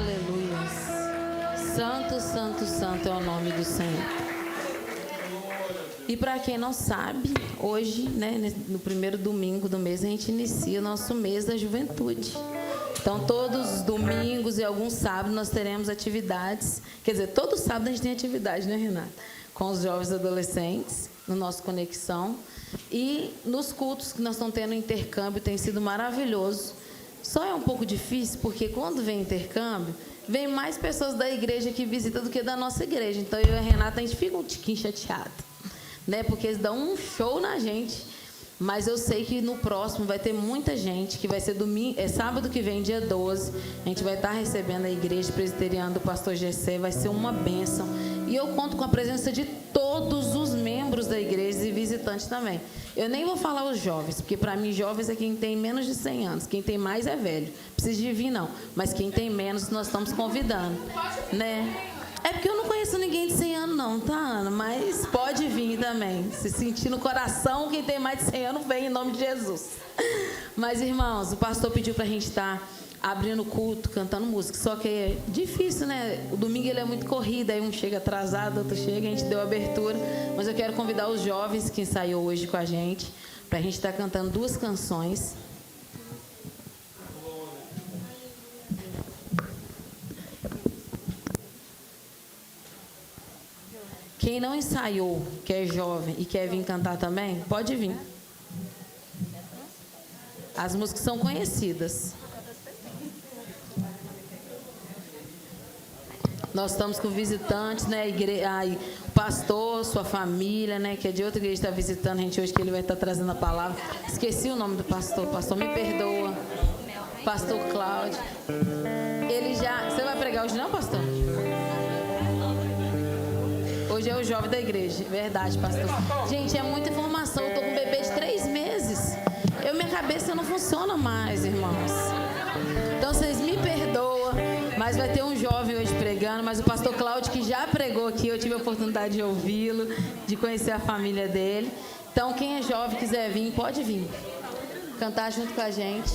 Aleluia. Santo, santo, santo é o nome do Senhor. E para quem não sabe, hoje, né, no primeiro domingo do mês, a gente inicia o nosso mês da juventude. Então, todos os domingos e alguns sábados nós teremos atividades. Quer dizer, todo sábado a gente tem atividade, né, Renata? Com os jovens adolescentes, no nosso Conexão. E nos cultos que nós estamos tendo intercâmbio, tem sido maravilhoso. Só é um pouco difícil, porque quando vem intercâmbio, vem mais pessoas da igreja que visitam do que da nossa igreja. Então, eu e a Renata, a gente fica um tiquinho chateado, né? Porque eles dão um show na gente. Mas eu sei que no próximo vai ter muita gente, que vai ser sábado que vem, dia 12. A gente vai estar recebendo a igreja presbiteriana do pastor Gessé, vai ser uma bênção. E eu conto com a presença de todos os membros da igreja e visitantes também. Eu nem vou falar os jovens, porque para mim jovens é quem tem menos de 100 anos. Quem tem mais é velho. Precisa de vir, não. Mas quem tem menos, nós estamos convidando, né? É porque eu não conheço ninguém de 100 anos não, tá, Ana? Mas pode vir também. Se sentir no coração, quem tem mais de 100 anos, vem em nome de Jesus. Mas, irmãos, o pastor pediu pra gente estar abrindo culto, cantando música. Só que é difícil, né? O domingo ele é muito corrido, aí um chega atrasado, outro chega, a gente deu abertura. Mas eu quero convidar os jovens que ensaiou hoje com a gente, pra gente estar cantando 2 canções. Quem não ensaiou, que é jovem e quer vir cantar também, pode vir. As músicas são conhecidas. Nós estamos com visitantes, né? O pastor, sua família, né? Que é de outra igreja, está visitando a gente hoje, que ele vai estar trazendo a palavra. Esqueci o nome do pastor. Pastor, me perdoa. Pastor Cláudio. Ele já... Você vai pregar hoje não, pastor? Hoje é o jovem da igreja. Verdade, pastor. Gente, é muita informação. Eu estou com um bebê de 3 meses. Minha cabeça não funciona mais, irmãos. Então, vocês me perdoam, mas vai ter um jovem hoje pregando. Mas o pastor Cláudio, que já pregou aqui, eu tive a oportunidade de ouvi-lo, de conhecer a família dele. Então, quem é jovem quiser vir, pode vir. Cantar junto com a gente.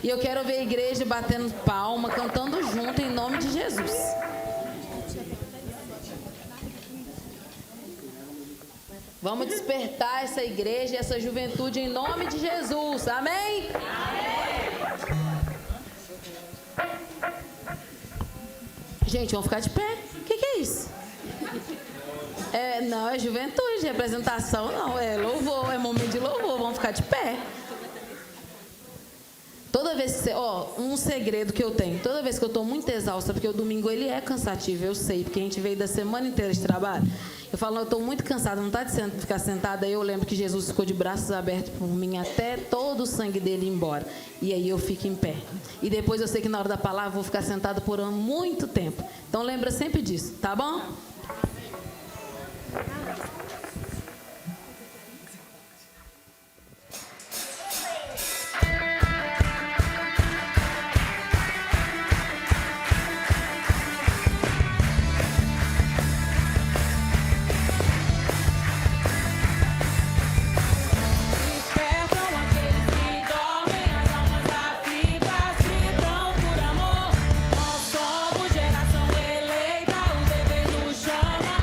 E eu quero ver a igreja batendo palma, cantando junto, em nome de Jesus. Vamos despertar essa igreja, essa juventude em nome de Jesus. Amém? Amém. Gente, vamos ficar de pé. O que é isso? Não, é juventude, representação não. É louvor, é momento de louvor. Vamos ficar de pé. Toda vez que você... um segredo que eu tenho. Toda vez que eu estou muito exausta, porque o domingo ele é cansativo, eu sei, porque a gente veio da semana inteira de trabalho. Eu falo, eu estou muito cansada, não está de ficar sentada. Aí eu lembro que Jesus ficou de braços abertos por mim até todo o sangue dele ir embora. E aí eu fico em pé. E depois eu sei que na hora da palavra eu vou ficar sentada por muito tempo. Então lembra sempre disso, tá bom? Somos geração eleita, o dever nos chama.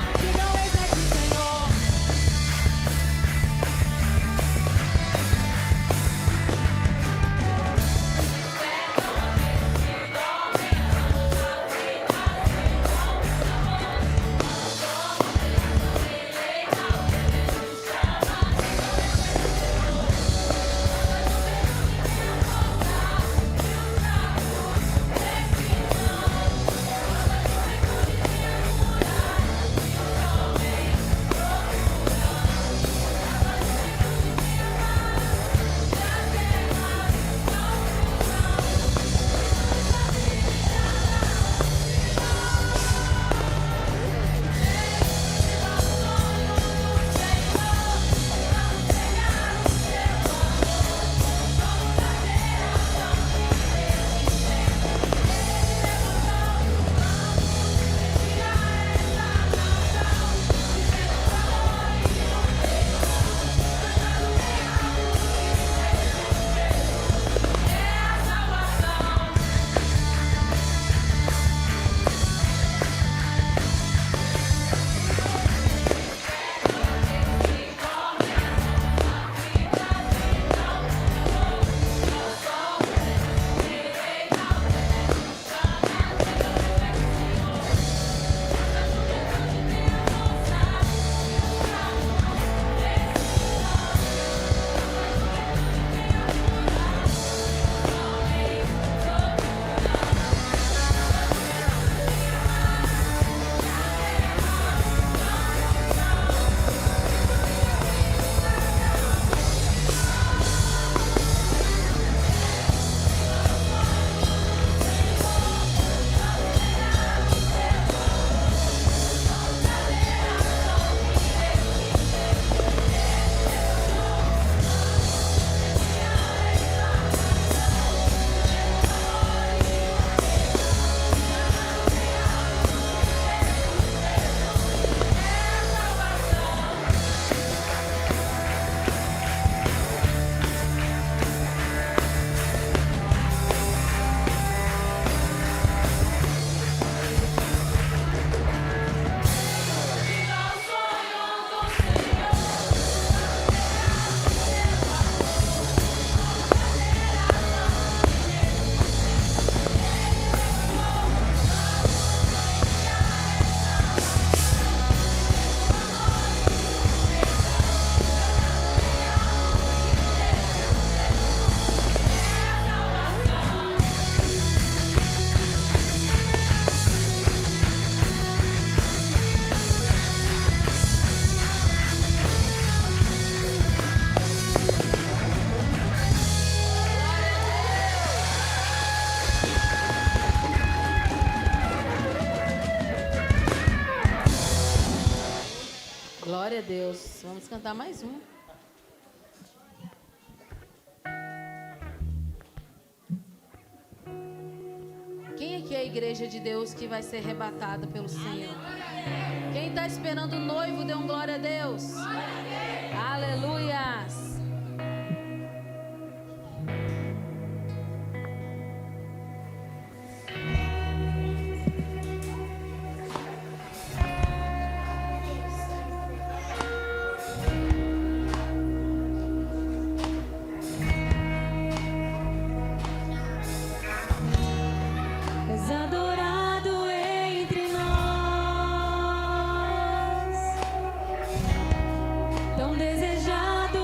Glória a Deus. Vamos cantar mais um. Quem aqui é a igreja de Deus que vai ser arrebatada pelo Senhor? Quem está esperando o noivo, dê um glória a Deus. Aleluias. Tão desejado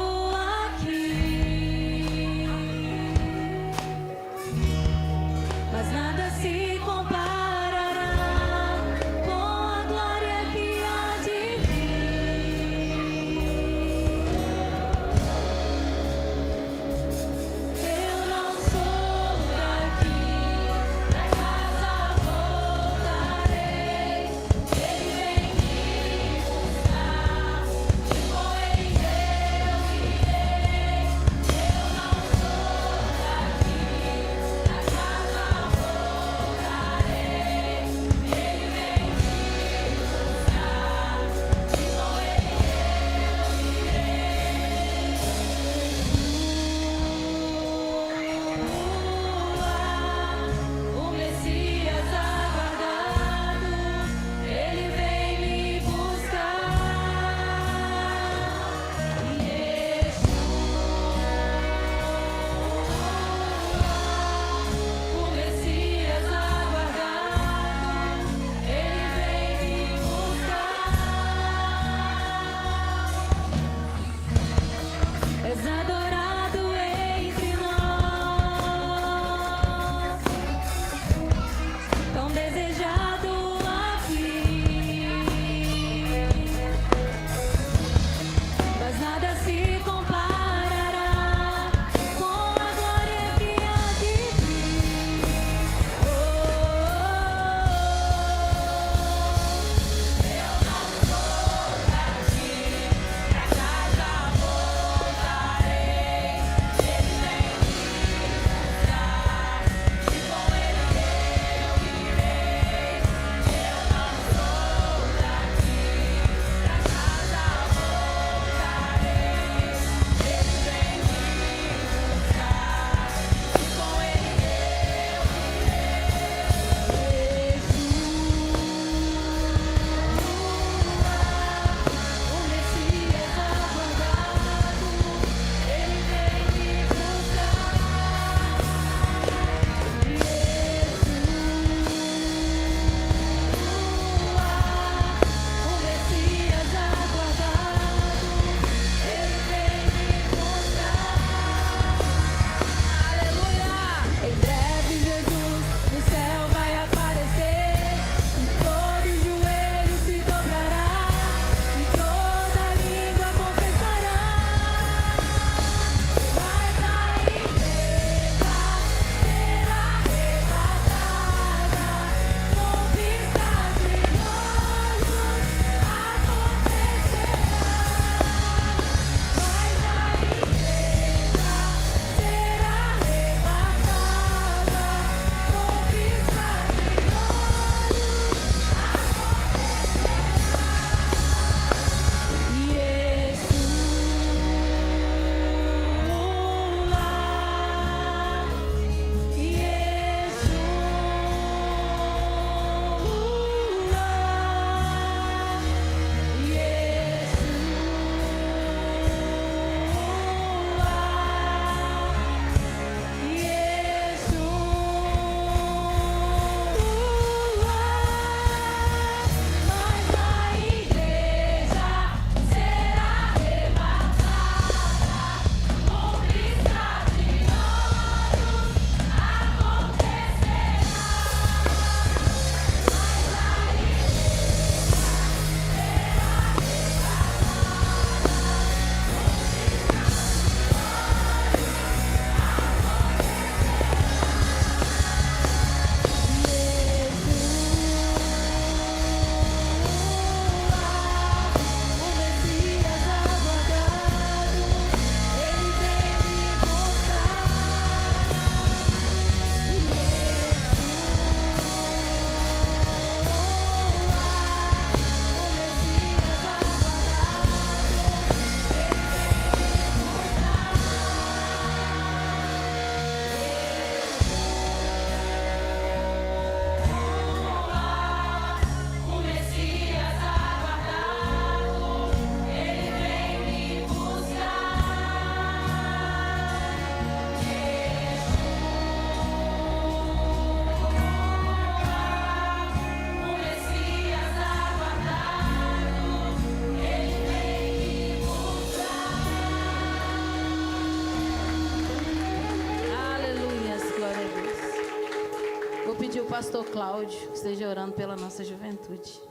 pastor Cláudio, que esteja orando pela nossa juventude.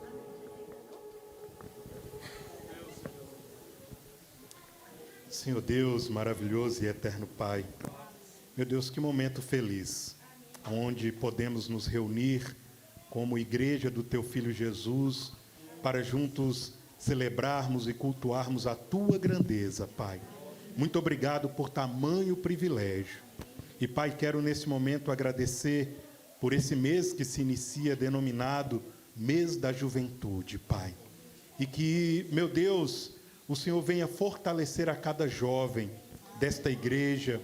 Senhor Deus, maravilhoso e eterno Pai, meu Deus, que momento feliz, onde podemos nos reunir como igreja do Teu Filho Jesus, para juntos celebrarmos e cultuarmos a Tua grandeza, Pai. Muito obrigado por tamanho privilégio. E, Pai, quero nesse momento agradecer por esse mês que se inicia, denominado Mês da Juventude, Pai. E que, meu Deus, o Senhor venha fortalecer a cada jovem desta igreja,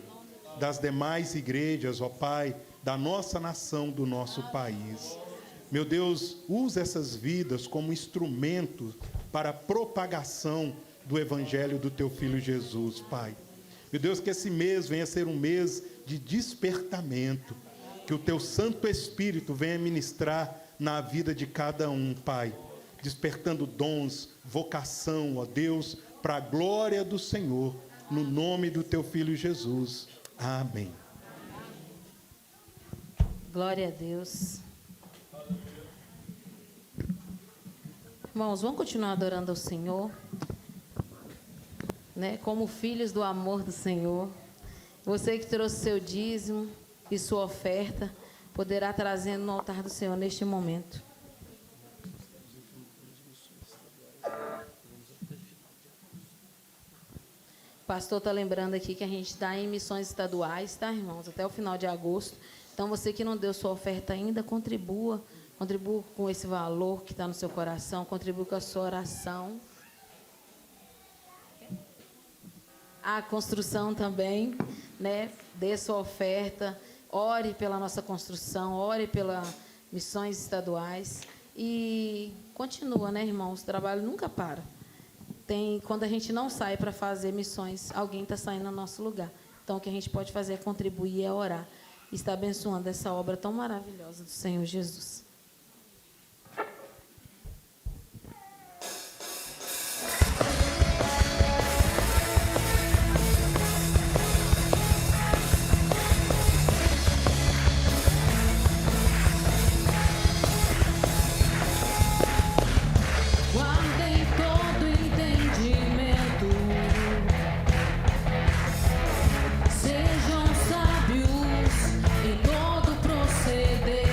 das demais igrejas, ó Pai, da nossa nação, do nosso país. Meu Deus, usa essas vidas como instrumento para a propagação do Evangelho do Teu Filho Jesus, Pai. Meu Deus, que esse mês venha ser um mês de despertamento, que o Teu Santo Espírito venha ministrar na vida de cada um, Pai, despertando dons, vocação, ó Deus, para a glória do Senhor, no nome do Teu Filho Jesus. Amém. Glória a Deus. Irmãos, vamos continuar adorando ao Senhor, né? Como filhos do amor do Senhor. Você que trouxe seu dízimo e sua oferta, poderá trazendo no altar do Senhor neste momento. O pastor está lembrando aqui que a gente está em missões estaduais, tá, irmãos? Até o final de agosto. Então, você que não deu sua oferta ainda, contribua com esse valor que está no seu coração, contribua com a sua oração. A construção também, né? Dê sua oferta, ore pela nossa construção, ore pelas missões estaduais e continua, né, irmãos? O trabalho nunca para. Quando a gente não sai para fazer missões, alguém está saindo no nosso lugar. Então, o que a gente pode fazer é contribuir, é orar. E está abençoando essa obra tão maravilhosa do Senhor Jesus. Sejam sábios em todo proceder.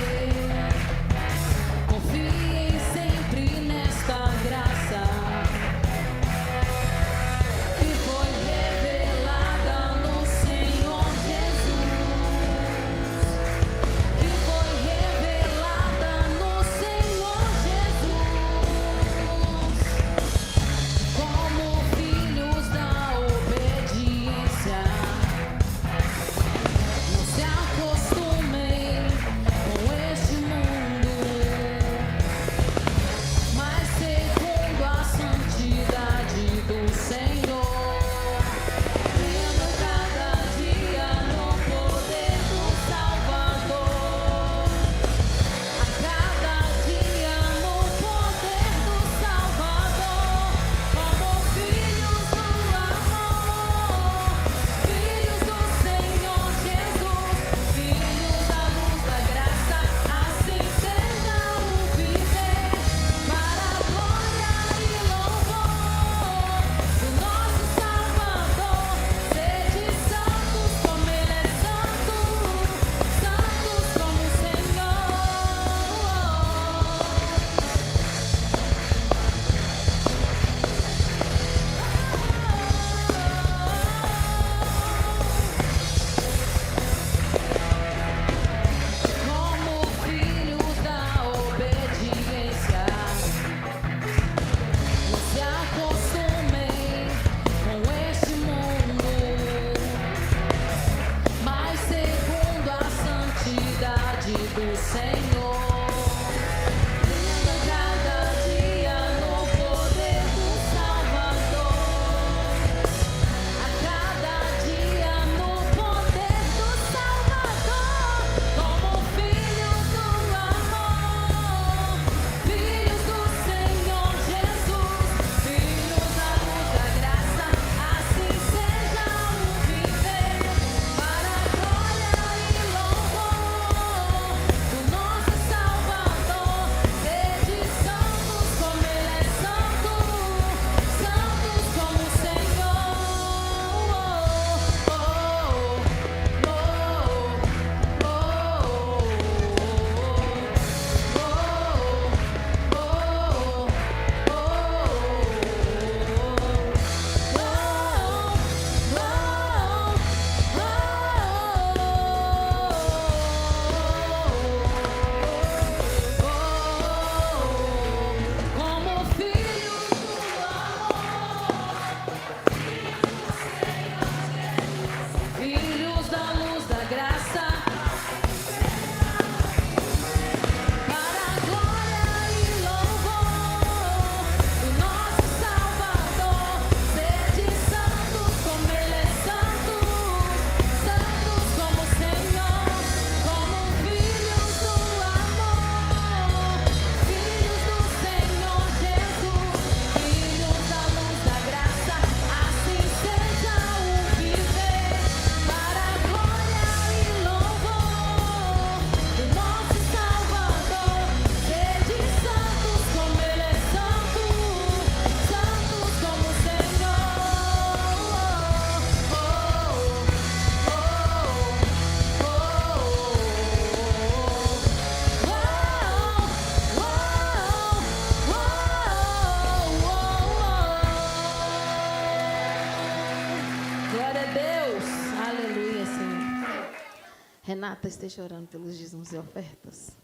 Renata esteja orando pelos dízimos e ofertas.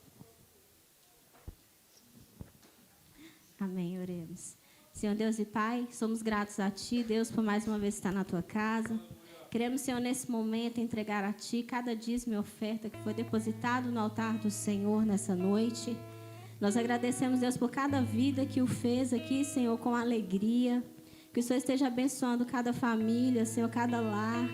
Amém, oremos. Senhor Deus e Pai, somos gratos a Ti, Deus, por mais uma vez estar na Tua casa. Queremos, Senhor, nesse momento, entregar a Ti cada dízimo e oferta que foi depositado no altar do Senhor nessa noite. Nós agradecemos, Deus, por cada vida que o fez aqui, Senhor, com alegria. Que o Senhor esteja abençoando cada família, Senhor, cada lar.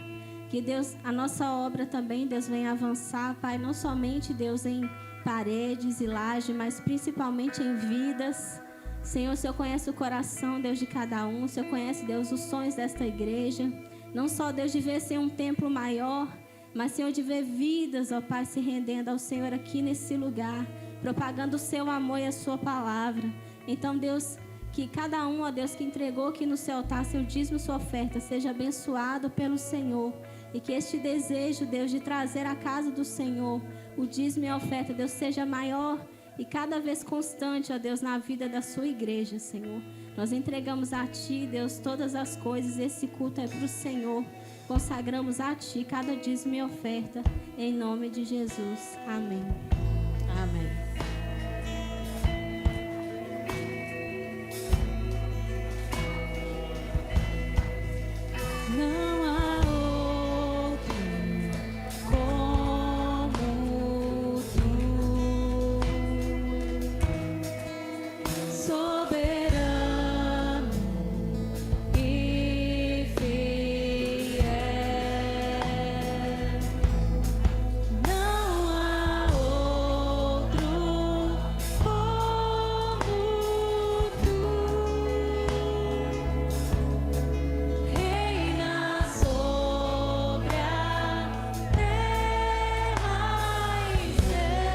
Que, Deus, a nossa obra também, Deus, venha avançar, Pai, não somente, Deus, em paredes e laje, mas principalmente em vidas. Senhor, o Senhor conhece o coração, Deus, de cada um. O Senhor conhece, Deus, os sonhos desta igreja. Não só, Deus, de ver, Senhor, um templo maior, mas, Senhor, de ver vidas, ó Pai, se rendendo ao Senhor aqui nesse lugar, propagando o seu amor e a sua palavra. Então, Deus, que cada um, ó Deus, que entregou aqui no seu altar seu dízimo e sua oferta, seja abençoado pelo Senhor. E que este desejo, Deus, de trazer à casa do Senhor o dízimo e a oferta, Deus, seja maior e cada vez constante, ó Deus, na vida da sua igreja, Senhor. Nós entregamos a Ti, Deus, todas as coisas. Esse culto é para o Senhor. Consagramos a Ti cada dízimo e oferta, em nome de Jesus. Amém. Amém. Não há outro como Tu, soberano e fiel. Não há outro como Tu. Reina sobre a terra e céu.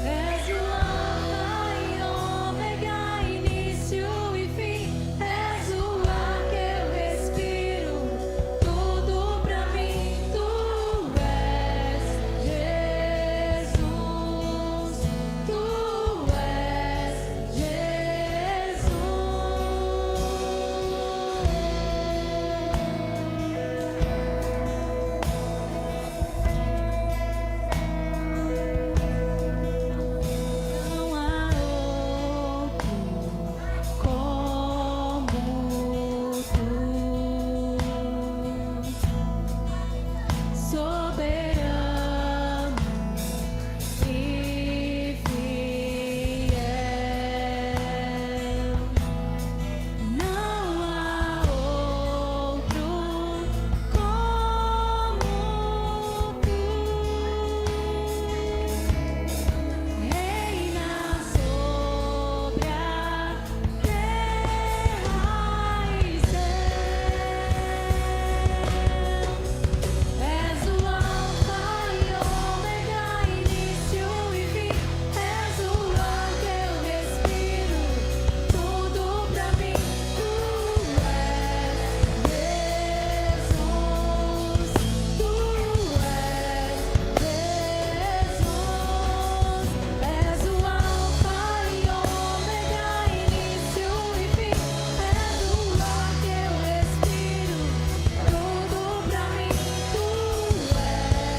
És o Alfa e Ômega, início e fim. És o ar que eu respiro, tudo pra mim. Tu és Jesus, Tu és Jesus. Não há outro como Tu, soberano e fiel. Não há outro como Tu. Reina sobre a terra e céu. És o Alfa e Ômega, início e fim. És o ar que eu respiro, tudo pra mim. Tu és Jesus, Tu és Jesus. És o Alfa e Ômega, início e fim. És o ar que eu respiro, tudo pra mim. Tu és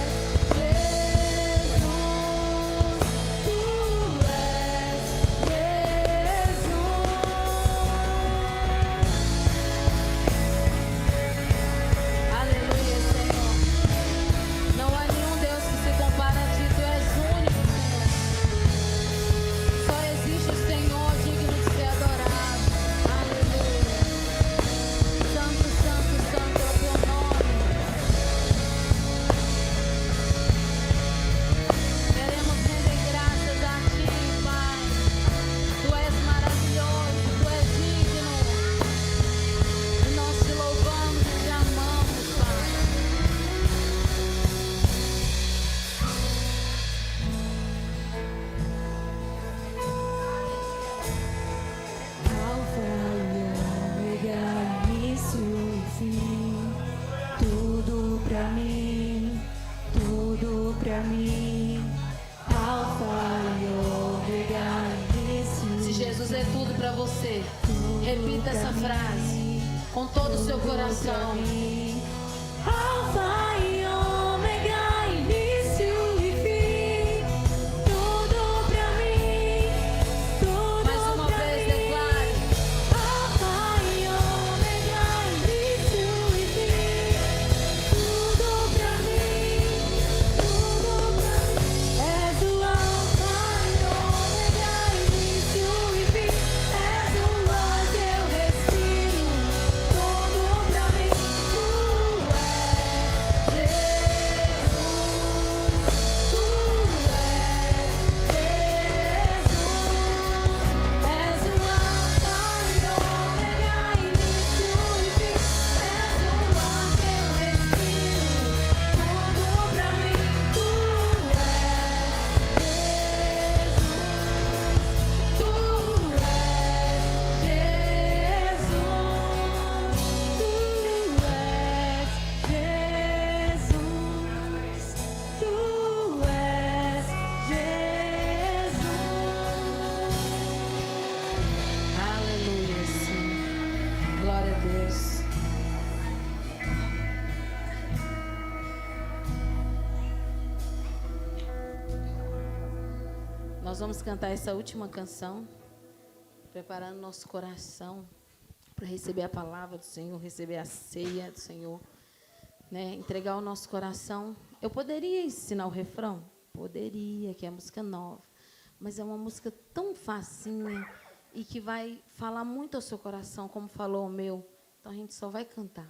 Aleluia, Senhor. Não há nenhum Deus que se compara a Ti. Tu és único, Senhor. Só existe o Senhor digno de ser adorado. Aleluia. Santo, santo, santo é o Teu nome. Queremos render graças a Ti, Pai. Tu és maravilhoso, Tu és digno. E nós Te louvamos e Te amamos, Pai. Alfa e Ômega, início e fim. Tudo pra mim, tudo pra mim. Alfa e Ômega, início. Se Jesus é tudo para você, repita essa frase com todo o seu coração. Alfa e Ômega, início e fim, tudo pra mim, tudo Mais uma pra vez mim. declare. Alfa e Ômega, início e fim, tudo pra mim, tudo pra mim. És o Alfa e Ômega, início e fim, és o ar que eu respiro, tudo pra mim. Tu és Jesus, tu és o Alfa e Ômega, início e fim, és o ar que eu respiro, tudo pra mim. Tu és Jesus, tu és Jesus, tu és Jesus. Aleluia, Senhor. Glória a Deus. Nós vamos cantar essa última canção, preparando nosso coração para receber a palavra do Senhor, receber a ceia do Senhor, né? Entregar o nosso coração. Eu poderia ensinar o refrão? Poderia, que é música nova, mas é uma música tão facinha e que vai falar muito ao seu coração, como falou o meu. Então a gente só vai cantar.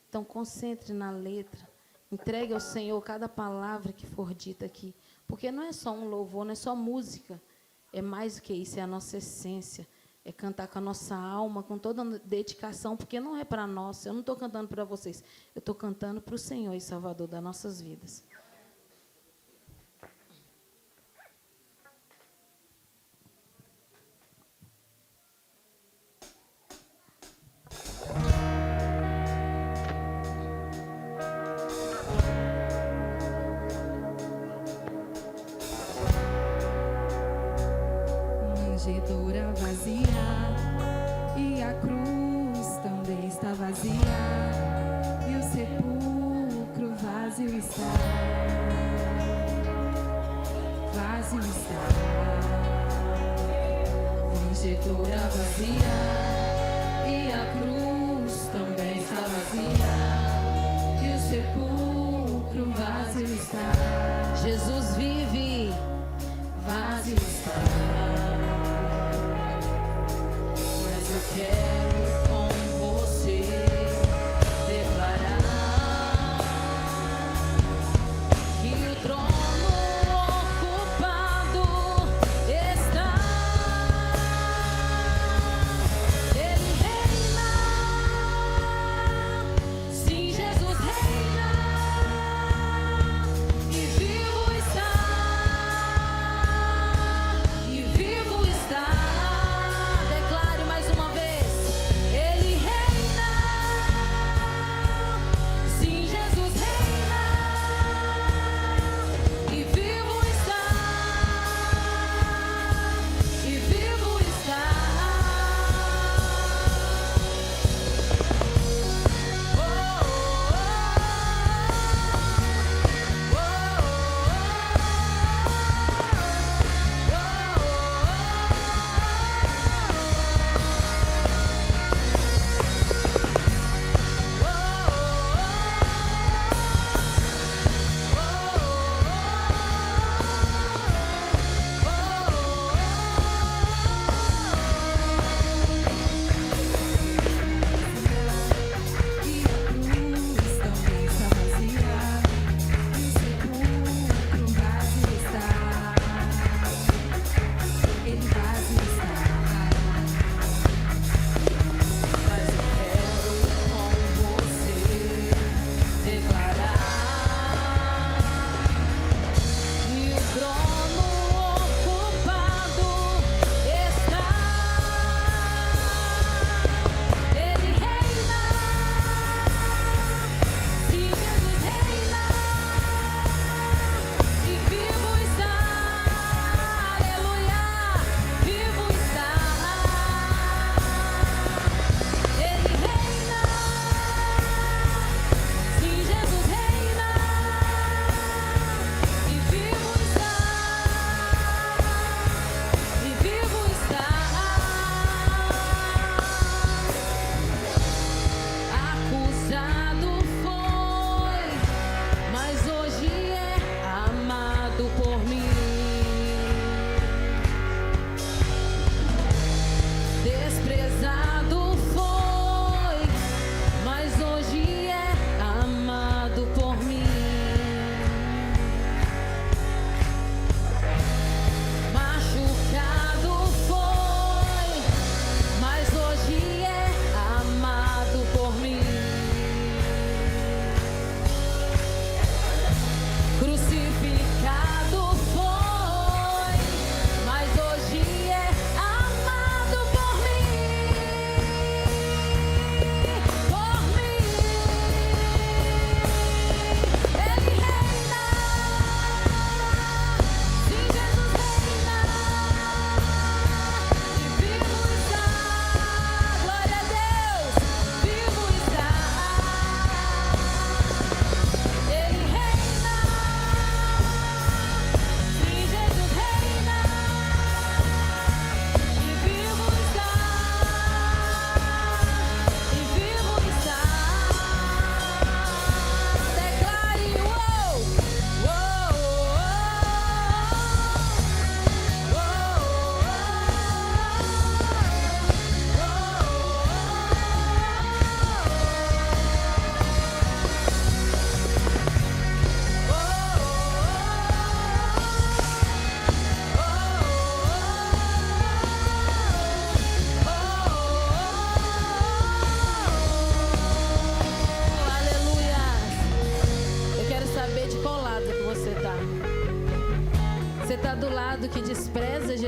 Então concentre na letra, entregue ao Senhor cada palavra que for dita aqui, porque não é só um louvor, não é só música, é mais do que isso, é a nossa essência, é cantar com a nossa alma, com toda a dedicação, porque não é para nós, eu não estou cantando para vocês, eu estou cantando para o Senhor e Salvador das nossas vidas. Manjedoura vazia e a cruz também está vazia e o sepulcro vazio está, vazio está. Manjedoura vazia e a cruz também está vazia e o sepulcro vazio está. Jesus vive. Vazio está, mas eu quero com você declarar Que o trono ocupado está. Ele reina. Sim, Jesus reina. E vivo está.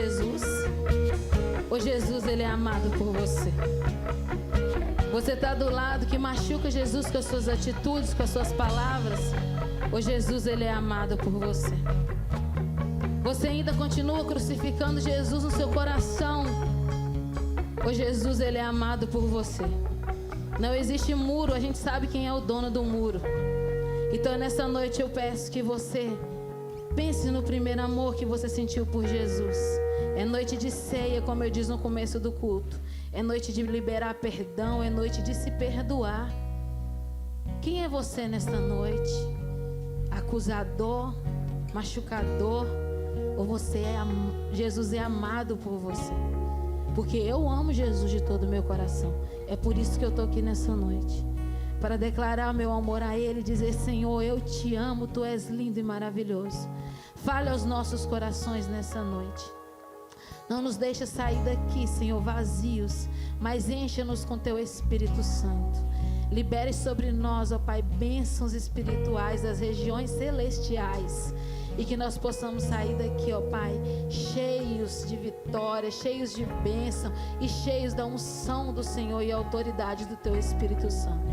Jesus? Ou Jesus, ele é amado por você? Você está do lado que machuca Jesus com as suas atitudes, com as suas palavras? Ou Jesus, ele é amado por você? Você ainda continua crucificando Jesus no seu coração? Ou Jesus, ele é amado por você? Não existe muro, a gente sabe quem é o dono do muro. Então nessa noite eu peço que você pense no primeiro amor que você sentiu por Jesus. É noite de ceia, como eu disse no começo do culto. É noite de liberar perdão, é noite de se perdoar. Quem é você nesta noite? Acusador, machucador, ou você Jesus é amado por você? Porque eu amo Jesus de todo o meu coração. É por isso que eu estou aqui nessa noite, para declarar meu amor a Ele e dizer: Senhor, eu te amo, Tu és lindo e maravilhoso. Fale aos nossos corações nessa noite. Não nos deixa sair daqui, Senhor, vazios, mas encha-nos com Teu Espírito Santo. Libere sobre nós, ó Pai, bênçãos espirituais das regiões celestiais. E que nós possamos sair daqui, ó Pai, cheios de vitória, cheios de bênção e cheios da unção do Senhor e autoridade do Teu Espírito Santo.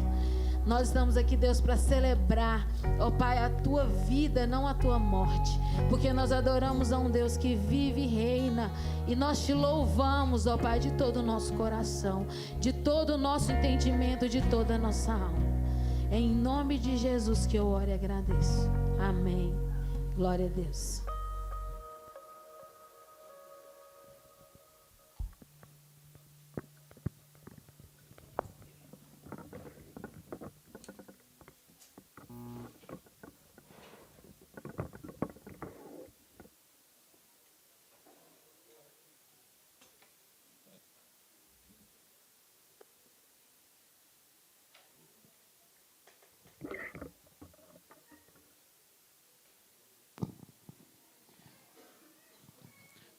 Nós estamos aqui, Deus, para celebrar, ó Pai, a Tua vida, não a Tua morte. Porque nós adoramos a um Deus que vive e reina. E nós Te louvamos, ó Pai, de todo o nosso coração, de todo o nosso entendimento, de toda a nossa alma. É em nome de Jesus que eu oro e agradeço. Amém. Glória a Deus.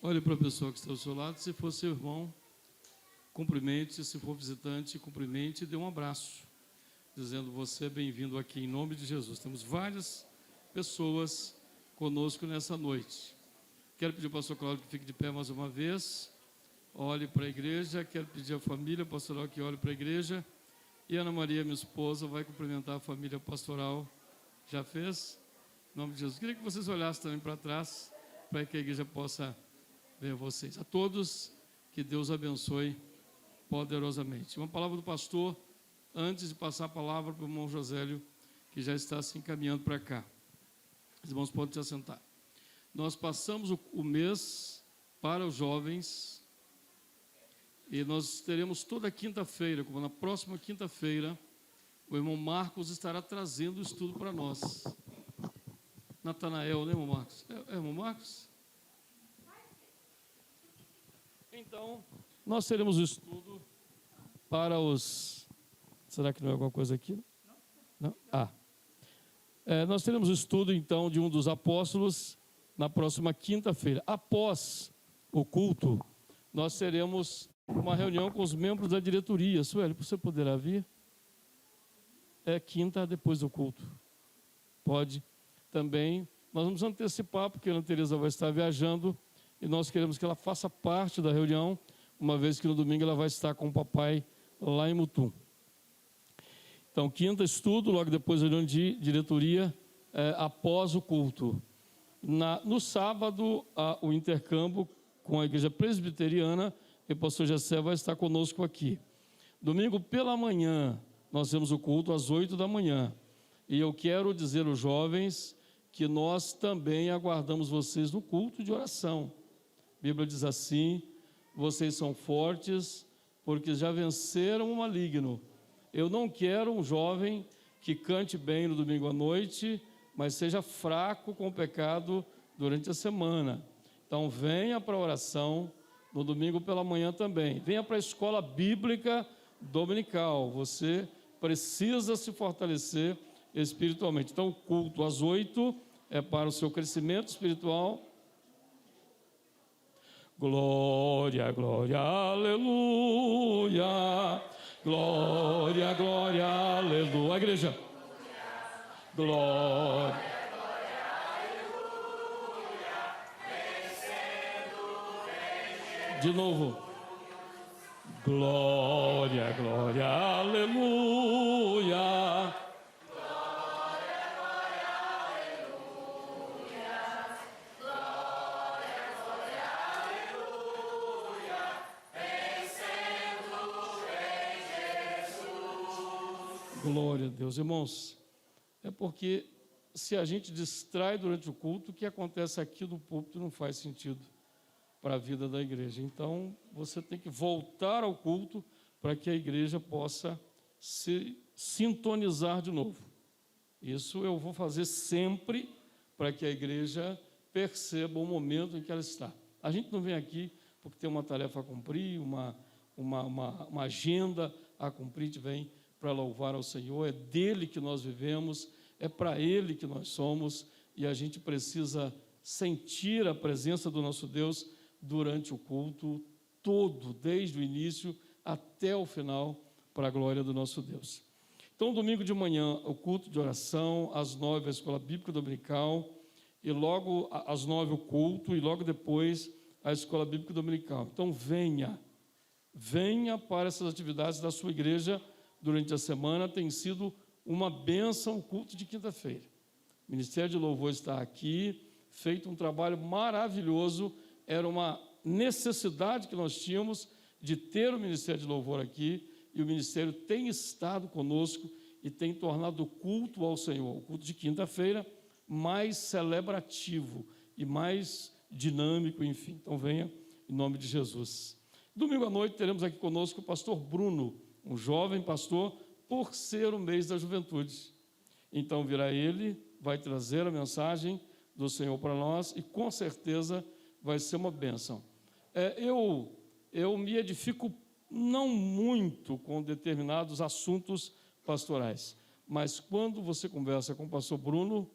Olhe para a pessoa que está ao seu lado. Se for seu irmão, cumprimente. Se for visitante, cumprimente e dê um abraço, dizendo: você é bem-vindo aqui em nome de Jesus. Temos várias pessoas conosco nessa noite. Quero pedir ao pastor Cláudio que fique de pé mais uma vez. Olhe para a igreja. Quero pedir à família pastoral que olhe para a igreja. E Ana Maria, minha esposa, vai cumprimentar a família pastoral. Já fez? Em nome de Jesus. Queria que vocês olhassem também para trás, para que a igreja possa ver vocês. A todos, que Deus abençoe poderosamente. Uma palavra do pastor, antes de passar a palavra para o irmão Josélio, que já está se encaminhando para cá. Os irmãos podem se assentar. Nós passamos o mês para os jovens e nós teremos toda quinta-feira, como na próxima quinta-feira, o irmão Marcos estará trazendo o estudo para nós. Natanael, né, irmão Marcos? É irmão Marcos? Então, nós teremos o estudo para os... Será que não é alguma coisa aqui? Não? Nós teremos o estudo, então, de um dos apóstolos na próxima quinta-feira. Após o culto, nós teremos uma reunião com os membros da diretoria. Sueli, você poderá vir? É quinta, depois do culto. Pode também. Nós vamos antecipar, porque a Ana Tereza vai estar viajando, e nós queremos que ela faça parte da reunião, uma vez que no domingo ela vai estar com o papai lá em Mutum. Então, quinta, estudo, logo depois reunião de diretoria, após o culto. No sábado, o intercâmbio com a igreja presbiteriana, e o pastor Gessé vai estar conosco aqui. Domingo pela manhã, nós temos o culto às 8 da manhã. E eu quero dizer aos jovens que nós também aguardamos vocês no culto de oração. A Bíblia diz assim: vocês são fortes, porque já venceram o maligno. Eu não quero um jovem que cante bem no domingo à noite, mas seja fraco com o pecado durante a semana. Então venha para a oração no domingo pela manhã também. Venha para a escola bíblica dominical. Você precisa se fortalecer espiritualmente. Então o culto às 8 é para o seu crescimento espiritual. Glória, glória, aleluia. Glória, glória, aleluia. A igreja. Glória, glória, aleluia. Vencendo, De novo. Glória, glória, aleluia. Glória a Deus. Irmãos, é porque se a gente distrai durante o culto, o que acontece aqui no púlpito não faz sentido para a vida da igreja. Então, você tem que voltar ao culto para que a igreja possa se sintonizar de novo. Isso eu vou fazer sempre para que a igreja perceba o momento em que ela está. A gente não vem aqui porque tem uma tarefa a cumprir, uma agenda a cumprir, a gente vem para louvar ao Senhor, é dele que nós vivemos, é para ele que nós somos, e a gente precisa sentir a presença do nosso Deus durante o culto todo, desde o início até o final, para a glória do nosso Deus. Então, domingo de manhã, o culto de oração, às 9 a escola bíblica dominical, e logo às 9 o culto, e logo depois a escola bíblica dominical. Então, venha para essas atividades da sua igreja durante a semana. Tem sido uma bênção o culto de quinta-feira. O Ministério de Louvor está aqui, feito um trabalho maravilhoso. Era uma necessidade que nós tínhamos de ter o Ministério de Louvor aqui, e o Ministério tem estado conosco e tem tornado o culto ao Senhor, o culto de quinta-feira, mais celebrativo e mais dinâmico, enfim. Então venha em nome de Jesus. Domingo à noite teremos aqui conosco o pastor Bruno, um jovem pastor, por ser o mês da juventude. Então virá ele, vai trazer a mensagem do Senhor para nós, e com certeza vai ser uma bênção. Eu me edifico não muito com determinados assuntos pastorais, mas quando você conversa com o pastor Bruno,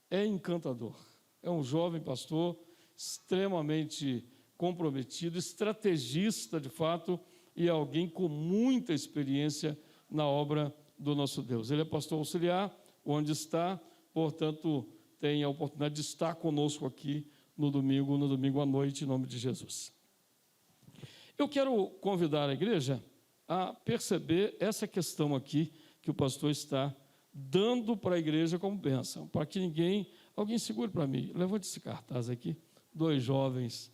é encantador. É um jovem pastor extremamente comprometido, estrategista de fato, e alguém com muita experiência na obra do nosso Deus. Ele é pastor auxiliar, onde está, portanto, tem a oportunidade de estar conosco aqui no domingo à noite, em nome de Jesus. Eu quero convidar a igreja a perceber essa questão aqui que o pastor está dando para a igreja como bênção, para que alguém segure para mim, levante esse cartaz aqui, 2 jovens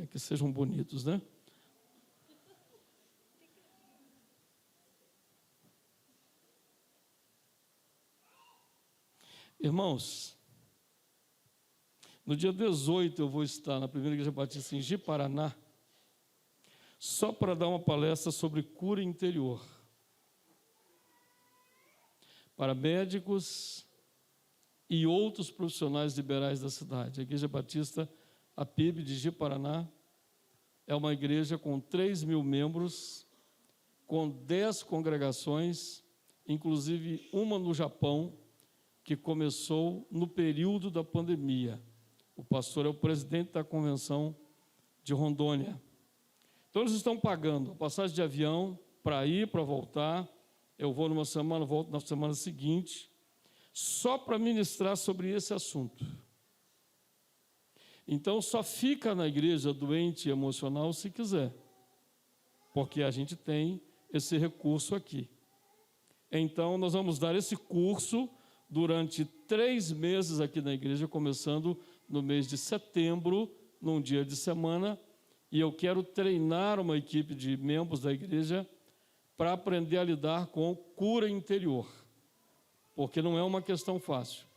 que sejam bonitos, né? Irmãos, no dia 18 eu vou estar na Primeira Igreja Batista em Ji-Paraná, só para dar uma palestra sobre cura interior, para médicos e outros profissionais liberais da cidade. A Igreja Batista, a PIB de Ji-Paraná, é uma igreja com 3.000 membros, com 10 congregações, inclusive uma no Japão, que começou no período da pandemia. O pastor é o presidente da convenção de Rondônia. Então, eles estão pagando a passagem de avião para ir, para voltar. Eu vou numa semana, volto na semana seguinte, só para ministrar sobre esse assunto. Então, só fica na igreja doente emocional se quiser, porque a gente tem esse recurso aqui. Então, nós vamos dar esse curso durante 3 meses aqui na igreja, começando no mês de setembro, num dia de semana, e eu quero treinar uma equipe de membros da igreja para aprender a lidar com cura interior, porque não é uma questão fácil.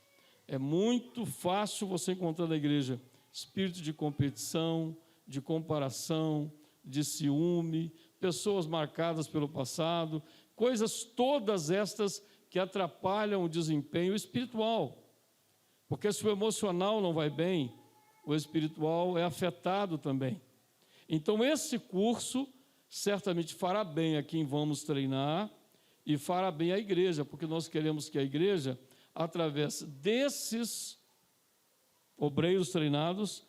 É muito fácil você encontrar na igreja espírito de competição, de comparação, de ciúme, pessoas marcadas pelo passado, coisas todas estas que atrapalham o desempenho espiritual. Porque se o emocional não vai bem, o espiritual é afetado também. Então, esse curso certamente fará bem a quem vamos treinar e fará bem à igreja, porque nós queremos que a igreja, através desses obreiros treinados,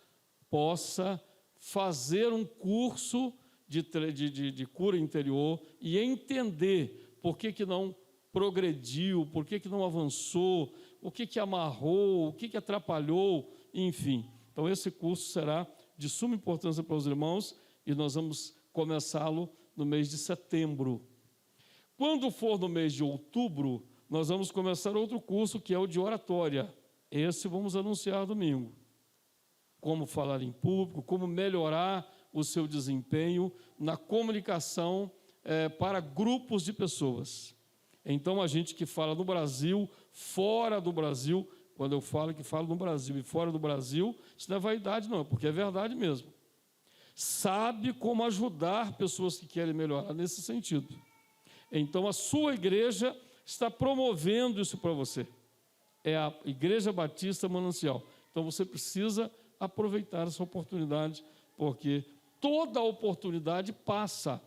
possa fazer um curso de cura interior e entender por que não progrediu, por que não avançou, o que amarrou, o que atrapalhou, enfim. Então, esse curso será de suma importância para os irmãos e nós vamos começá-lo no mês de setembro. Quando for no mês de outubro, nós vamos começar outro curso, que é o de oratória. Esse vamos anunciar domingo. Como falar em público, como melhorar o seu desempenho na comunicação para grupos de pessoas. Então, a gente que fala no Brasil, fora do Brasil, quando eu falo que falo no Brasil e fora do Brasil, isso não é vaidade não, porque é verdade mesmo. Sabe como ajudar pessoas que querem melhorar nesse sentido. Então, a sua igreja está promovendo isso para você. É a Igreja Batista Manancial. Então, você precisa aproveitar essa oportunidade, porque toda oportunidade passa.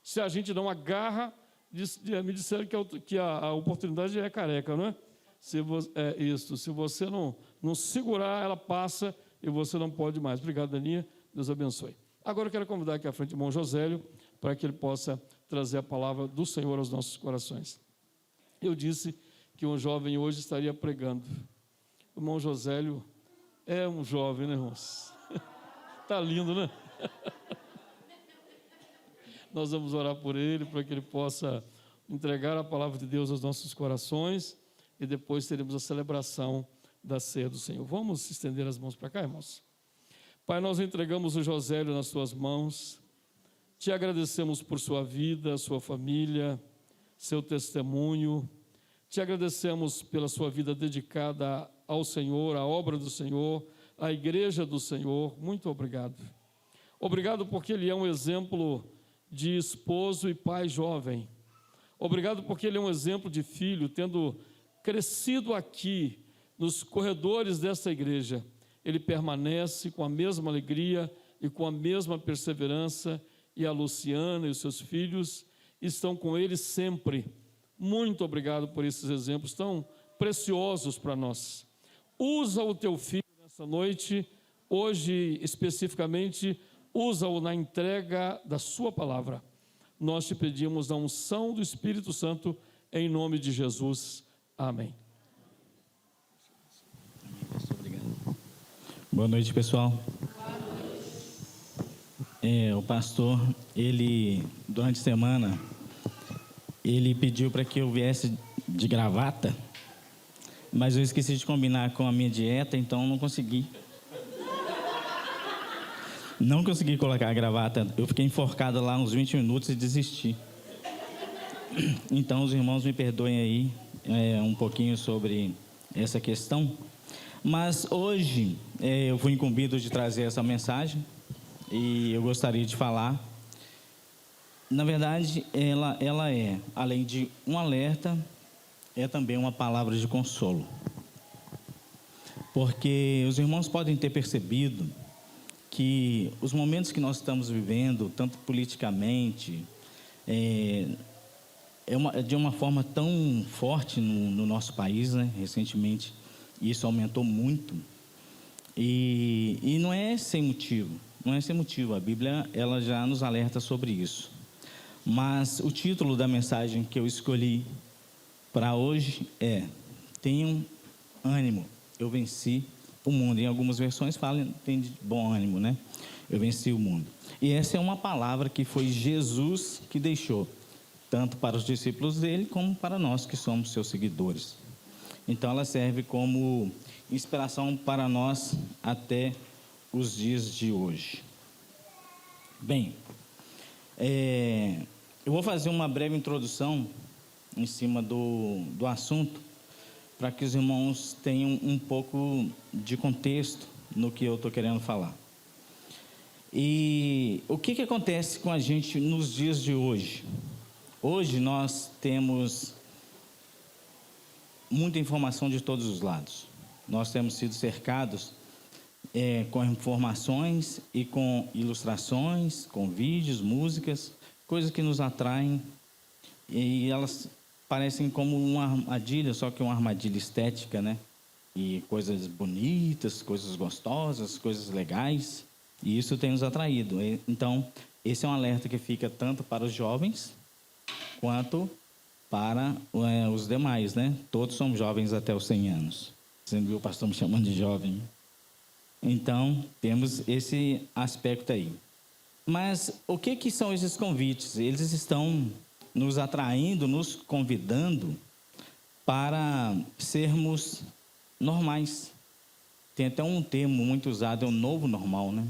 Se a gente não agarra, me disseram que a oportunidade é careca, não é? Se você não segurar, ela passa e você não pode mais. Obrigado, Daninha. Deus abençoe. Agora eu quero convidar aqui à frente o irmão Josélio, para que ele possa trazer a palavra do Senhor aos nossos corações. Eu disse que um jovem hoje estaria pregando. O irmão Josélio é um jovem, né, irmãos? Está lindo, né? Nós vamos orar por ele, para que ele possa entregar a palavra de Deus aos nossos corações e depois teremos a celebração da ceia do Senhor. Vamos estender as mãos para cá, irmãos? Pai, nós entregamos o Josélio nas tuas mãos. Te agradecemos por sua vida, sua família, seu testemunho. Te agradecemos pela sua vida dedicada ao Senhor, à obra do Senhor, à igreja do Senhor. Muito obrigado. Obrigado porque ele é um exemplo de esposo e pai jovem. Obrigado porque ele é um exemplo de filho, tendo crescido aqui nos corredores dessa igreja. Ele permanece com a mesma alegria e com a mesma perseverança, e a Luciana e os seus filhos estão com ele sempre. Muito obrigado por esses exemplos tão preciosos para nós. Usa o teu filho nessa noite, hoje especificamente, usa-o na entrega da sua palavra. Nós te pedimos a unção do Espírito Santo, em nome de Jesus. Amém. Obrigado. Boa noite, pessoal. O pastor, durante a semana, ele pediu para que eu viesse de gravata, mas eu esqueci de combinar com a minha dieta, então não consegui. Não consegui colocar a gravata. Eu fiquei enforcado lá uns 20 minutos e desisti. Então, os irmãos me perdoem aí um pouquinho sobre essa questão. Mas hoje eu fui incumbido de trazer essa mensagem e eu gostaria de falar. Na verdade, ela é, além de um alerta, é também uma palavra de consolo. Porque os irmãos podem ter percebido que os momentos que nós estamos vivendo, tanto politicamente, de uma forma tão forte no nosso país, né? Recentemente, isso aumentou muito. E não é sem motivo. Não é sem motivo. A Bíblia ela já nos alerta sobre isso. Mas o título da mensagem que eu escolhi para hoje é: tenham ânimo, eu venci o mundo. Em algumas versões falam, tem de bom ânimo, né? Eu venci o mundo. E essa é uma palavra que foi Jesus que deixou, tanto para os discípulos dele, como para nós que somos seus seguidores. Então ela serve como inspiração para nós até os dias de hoje. Bem, eu vou fazer uma breve introdução em cima do assunto, para que os irmãos tenham um pouco de contexto no que eu estou querendo falar. E o que acontece com a gente nos dias de hoje? Hoje nós temos muita informação de todos os lados. Nós temos sido cercados com informações e com ilustrações, com vídeos, músicas, coisas que nos atraem, e elas parecem como uma armadilha, só que uma armadilha estética, né? E coisas bonitas, coisas gostosas, coisas legais, e isso tem nos atraído. Então, esse é um alerta que fica tanto para os jovens quanto para os demais, né? Todos somos jovens até os 100 anos. Você viu o pastor me chamando de jovem? Então, temos esse aspecto aí. Mas o que são esses convites? Eles estão nos atraindo, nos convidando para sermos normais. Tem até um termo muito usado, é o novo normal, né?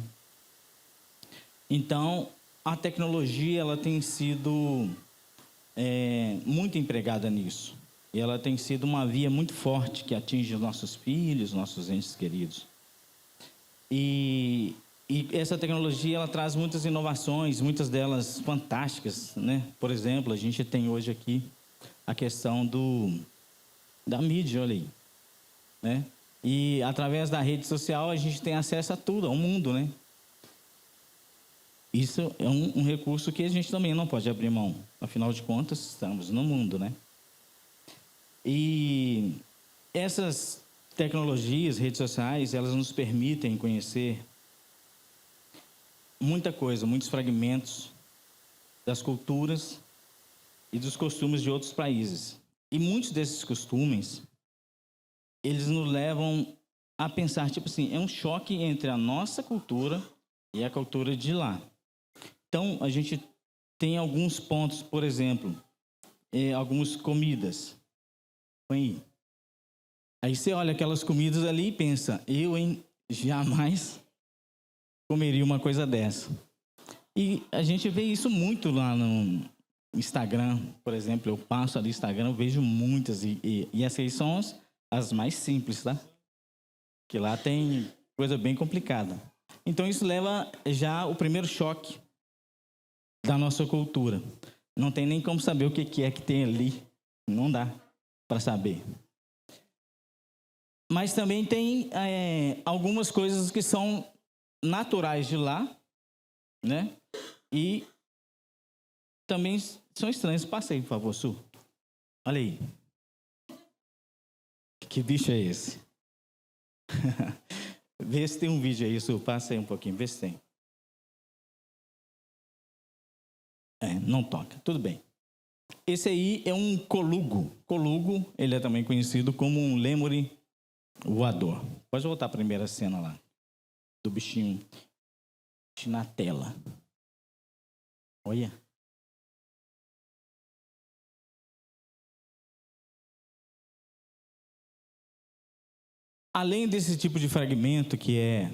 Então, a tecnologia ela tem sido muito empregada nisso. E ela tem sido uma via muito forte que atinge os nossos filhos, nossos entes queridos. E essa tecnologia ela traz muitas inovações, muitas delas fantásticas, né? Por exemplo, a gente tem hoje aqui a questão da mídia, olha aí, né? E através da rede social a gente tem acesso a tudo, ao mundo, né? Isso é um recurso que a gente também não pode abrir mão. Afinal de contas, estamos no mundo, né? E essas tecnologias, redes sociais, elas nos permitem conhecer muita coisa, muitos fragmentos das culturas e dos costumes de outros países. E muitos desses costumes, eles nos levam a pensar, tipo assim, é um choque entre a nossa cultura e a cultura de lá. Então, a gente tem alguns pontos, por exemplo, algumas comidas. Põe aí você olha aquelas comidas ali e pensa, jamais comeria uma coisa dessa. E a gente vê isso muito lá no Instagram, por exemplo. Eu passo ali no Instagram, eu vejo muitas, e essas aí são as mais simples, tá? Que lá tem coisa bem complicada. Então isso leva já o primeiro choque da nossa cultura. Não tem nem como saber o que é que tem ali. Não dá para saber. Mas também tem algumas coisas que são naturais de lá, né? E também são estranhas. Passa aí, por favor, Su. Olha aí. Que bicho é esse? Vê se tem um vídeo aí, Su. Passa aí um pouquinho, vê se tem. Não toca. Tudo bem. Esse aí é um colugo. Colugo, ele é também conhecido como um lêmure voador. Pode voltar a primeira cena lá. Do bichinho na tela. Olha. Além desse tipo de fragmento, que é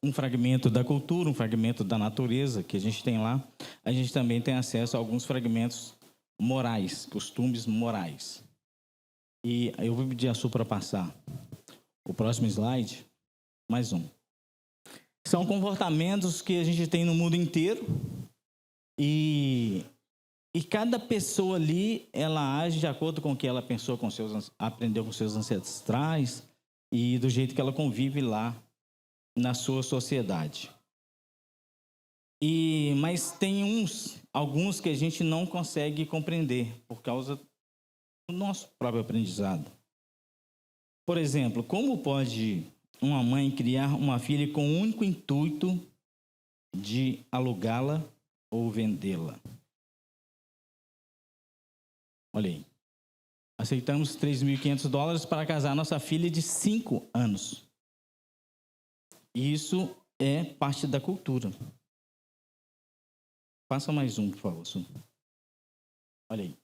um fragmento da cultura, um fragmento da natureza que a gente tem lá, a gente também tem acesso a alguns fragmentos morais, costumes morais. E eu vou pedir a Su para passar o próximo slide, mais um. São comportamentos que a gente tem no mundo inteiro e cada pessoa ali, ela age de acordo com o que ela pensou, aprendeu com seus ancestrais e do jeito que ela convive lá na sua sociedade. Mas tem alguns que a gente não consegue compreender por causa do nosso próprio aprendizado. Por exemplo, como pode uma mãe criar uma filha com o único intuito de alugá-la ou vendê-la? Olha aí. Aceitamos $3.500 para casar nossa filha de 5 anos. Isso é parte da cultura. Passa mais um, por favor. Olha aí.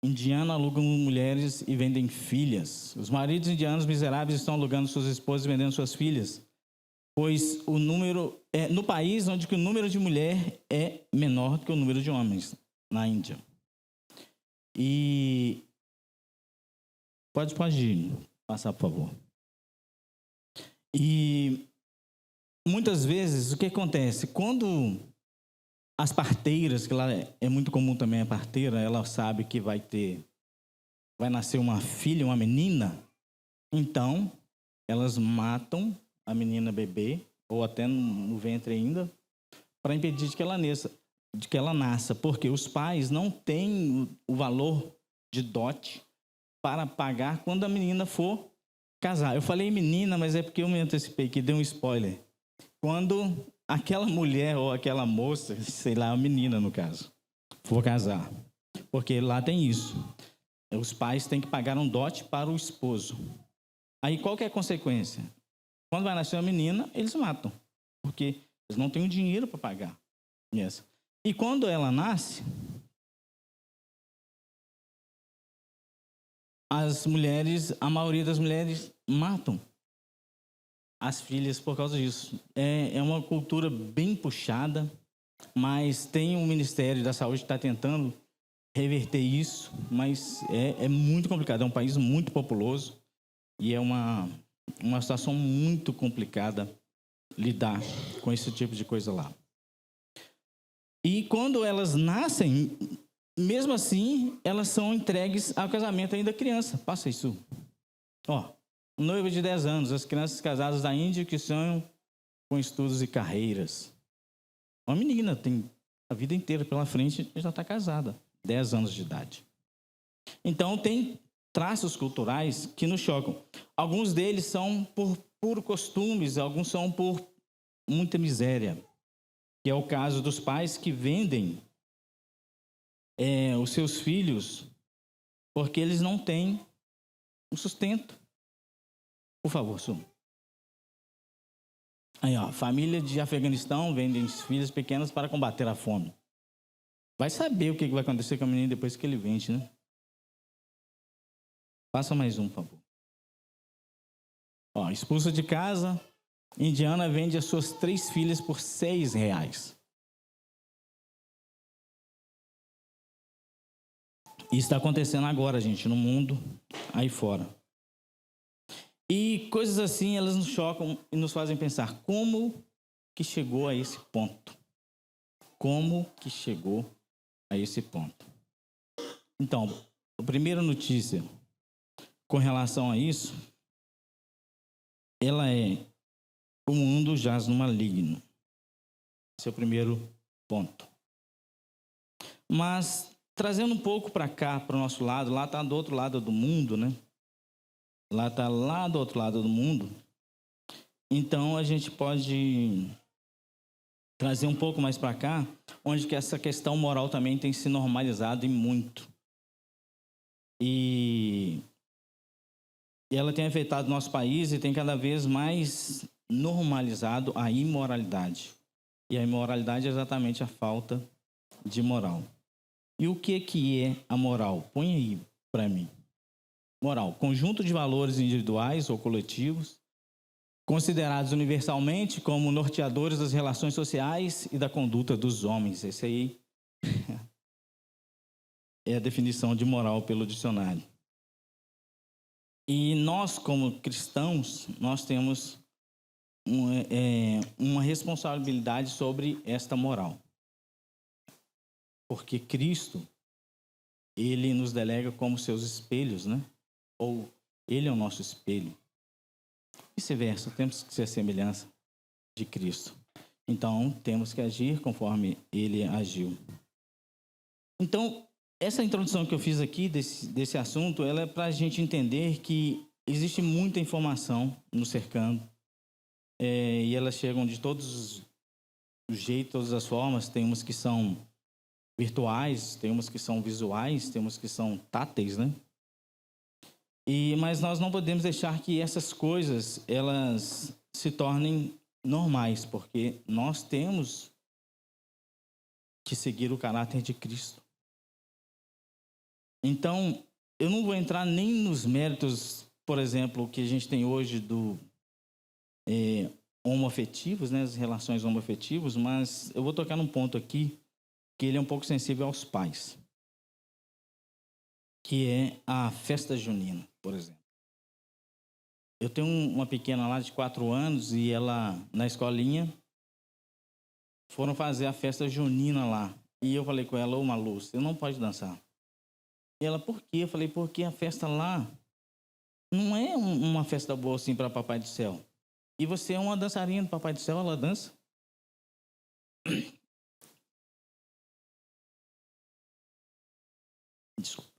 Indianos alugam mulheres e vendem filhas. Os maridos indianos miseráveis estão alugando suas esposas e vendendo suas filhas, pois o número no país onde que o número de mulher é menor do que o número de homens, na Índia. E pode passar, por favor. E muitas vezes o que acontece? Quando as parteiras, que lá é muito comum também a parteira, ela sabe que vai nascer uma filha, uma menina, então elas matam a menina bebê, ou até no ventre ainda, para impedir de que ela nasça, porque os pais não têm o valor de dote para pagar quando a menina for casar. Eu falei menina, mas é porque eu me antecipei, que dei um spoiler. Quando aquela mulher ou aquela moça, sei lá, a menina no caso, for casar. Porque lá tem isso. Os pais têm que pagar um dote para o esposo. Aí qual que é a consequência? Quando vai nascer uma menina, eles matam, porque eles não têm o dinheiro para pagar. Yes. E quando ela nasce, a maioria das mulheres matam as filhas por causa disso. É uma cultura bem puxada, mas tem um Ministério da Saúde que está tentando reverter isso, mas é muito complicado. É um país muito populoso e é uma situação muito complicada lidar com esse tipo de coisa lá. E quando elas nascem, mesmo assim, elas são entregues ao casamento ainda criança. Passa isso. Ó, noiva de 10 anos, as crianças casadas da Índia que sonham com estudos e carreiras. Uma menina tem a vida inteira pela frente e já está casada, 10 anos de idade. Então, tem traços culturais que nos chocam. Alguns deles são por puro costumes, alguns são por muita miséria. Que é o caso dos pais que vendem os seus filhos porque eles não têm um sustento. Por favor, Su. Aí, ó, família de Afeganistão vendem filhas pequenas para combater a fome. Vai saber o que vai acontecer com a menina depois que ele vende, né? Passa mais um, por favor. Ó, expulsa de casa, indiana vende as suas 3 filhas por R$6. Isso está acontecendo agora, gente, no mundo, aí fora. E coisas assim, elas nos chocam e nos fazem pensar como que chegou a esse ponto. Como que chegou a esse ponto. Então, a primeira notícia com relação a isso, ela é: o mundo jaz no maligno. Esse é o primeiro ponto. Mas, trazendo um pouco para cá, para o nosso lado, lá está do outro lado do mundo, né? Lá está lá do outro lado do mundo. Então, a gente pode trazer um pouco mais para cá, onde que essa questão moral também tem se normalizado e muito. E ela tem afetado o nosso país e tem cada vez mais normalizado a imoralidade. E a imoralidade é exatamente a falta de moral. E o que é a moral? Põe aí para mim. Moral, conjunto de valores individuais ou coletivos, considerados universalmente como norteadores das relações sociais e da conduta dos homens. Esse aí é a definição de moral pelo dicionário. E nós, como cristãos, nós temos uma responsabilidade sobre esta moral. Porque Cristo, Ele nos delega como seus espelhos, né? Ou Ele é o nosso espelho. Vice-versa, temos que ser a semelhança de Cristo. Então, temos que agir conforme Ele agiu. Então, essa introdução que eu fiz aqui desse assunto, ela é para a gente entender que existe muita informação nos cercando. E elas chegam de todos os jeitos, todas as formas. Tem umas que são virtuais, tem umas que são visuais, tem umas que são táteis, né? Mas nós não podemos deixar que essas coisas, elas se tornem normais, porque nós temos que seguir o caráter de Cristo. Então, eu não vou entrar nem nos méritos, por exemplo, que a gente tem hoje do homoafetivos, né, as relações homoafetivas, mas eu vou tocar num ponto aqui que ele é um pouco sensível aos pais, que é a festa junina, por exemplo. Eu tenho uma pequena lá de 4 anos e ela, na escolinha, foram fazer a festa junina lá. E eu falei com ela: ô Malu, você não pode dançar. E ela: por quê? Eu falei: porque a festa lá não é uma festa boa assim para Papai do Céu. E você é uma dançarina do Papai do Céu, ela dança. Desculpa.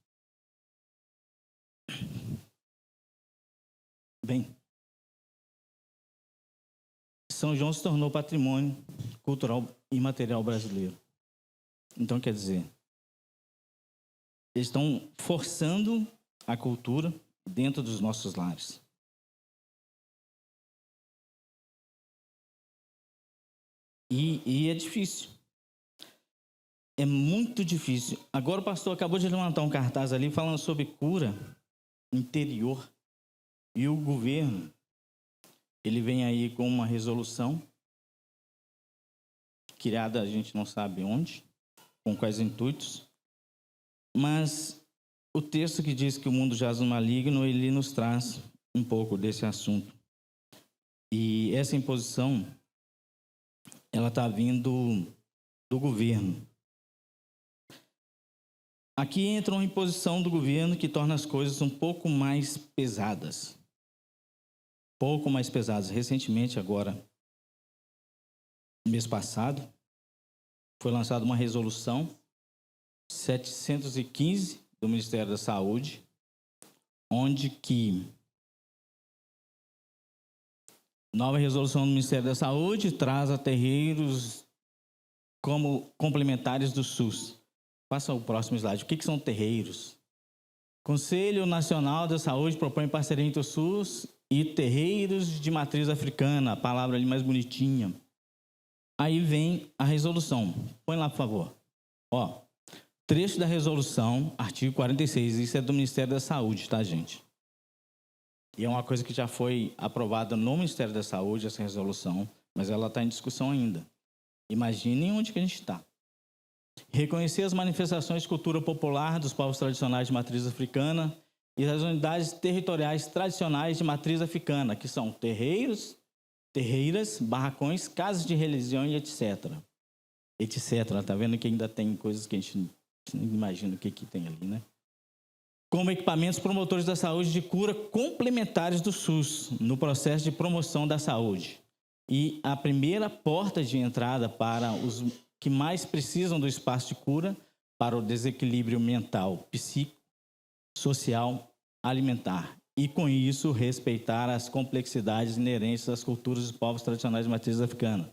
Bem, São João se tornou patrimônio cultural e material brasileiro. Então, quer dizer, eles estão forçando a cultura dentro dos nossos lares. E é difícil. É muito difícil. Agora o pastor acabou de levantar um cartaz ali falando sobre cura interior. E o governo, ele vem aí com uma resolução criada a gente não sabe onde, com quais intuitos, mas o texto que diz que o mundo jaz no maligno, ele nos traz um pouco desse assunto. E essa imposição, ela está vindo do governo. Aqui entra uma imposição do governo que torna as coisas um pouco mais pesadas. Pouco mais pesadas. Recentemente, agora, mês passado, foi lançada uma resolução 715 do Ministério da Saúde, onde que nova resolução do Ministério da Saúde traz a terreiros como complementares do SUS. Passa o próximo slide. O que são terreiros? Conselho Nacional da Saúde propõe parceria entre o SUS e terreiros de matriz africana, a palavra ali mais bonitinha. Aí vem a resolução. Põe lá, por favor. Ó, trecho da resolução, artigo 46. Isso é do Ministério da Saúde, tá, gente? E é uma coisa que já foi aprovada no Ministério da Saúde, essa resolução, mas ela está em discussão ainda. Imaginem onde que a gente está. Reconhecer as manifestações de cultura popular dos povos tradicionais de matriz africana e as unidades territoriais tradicionais de matriz africana, que são terreiros, terreiras, barracões, casas de religião e etc. Etc. Tá vendo que ainda tem coisas que a gente não imagina o que tem ali, né? Como equipamentos promotores da saúde de cura complementares do SUS no processo de promoção da saúde. E a primeira porta de entrada para os que mais precisam do espaço de cura para o desequilíbrio mental, psíquico, social, alimentar. E, com isso, respeitar as complexidades inerentes às culturas dos povos tradicionais de matriz africana.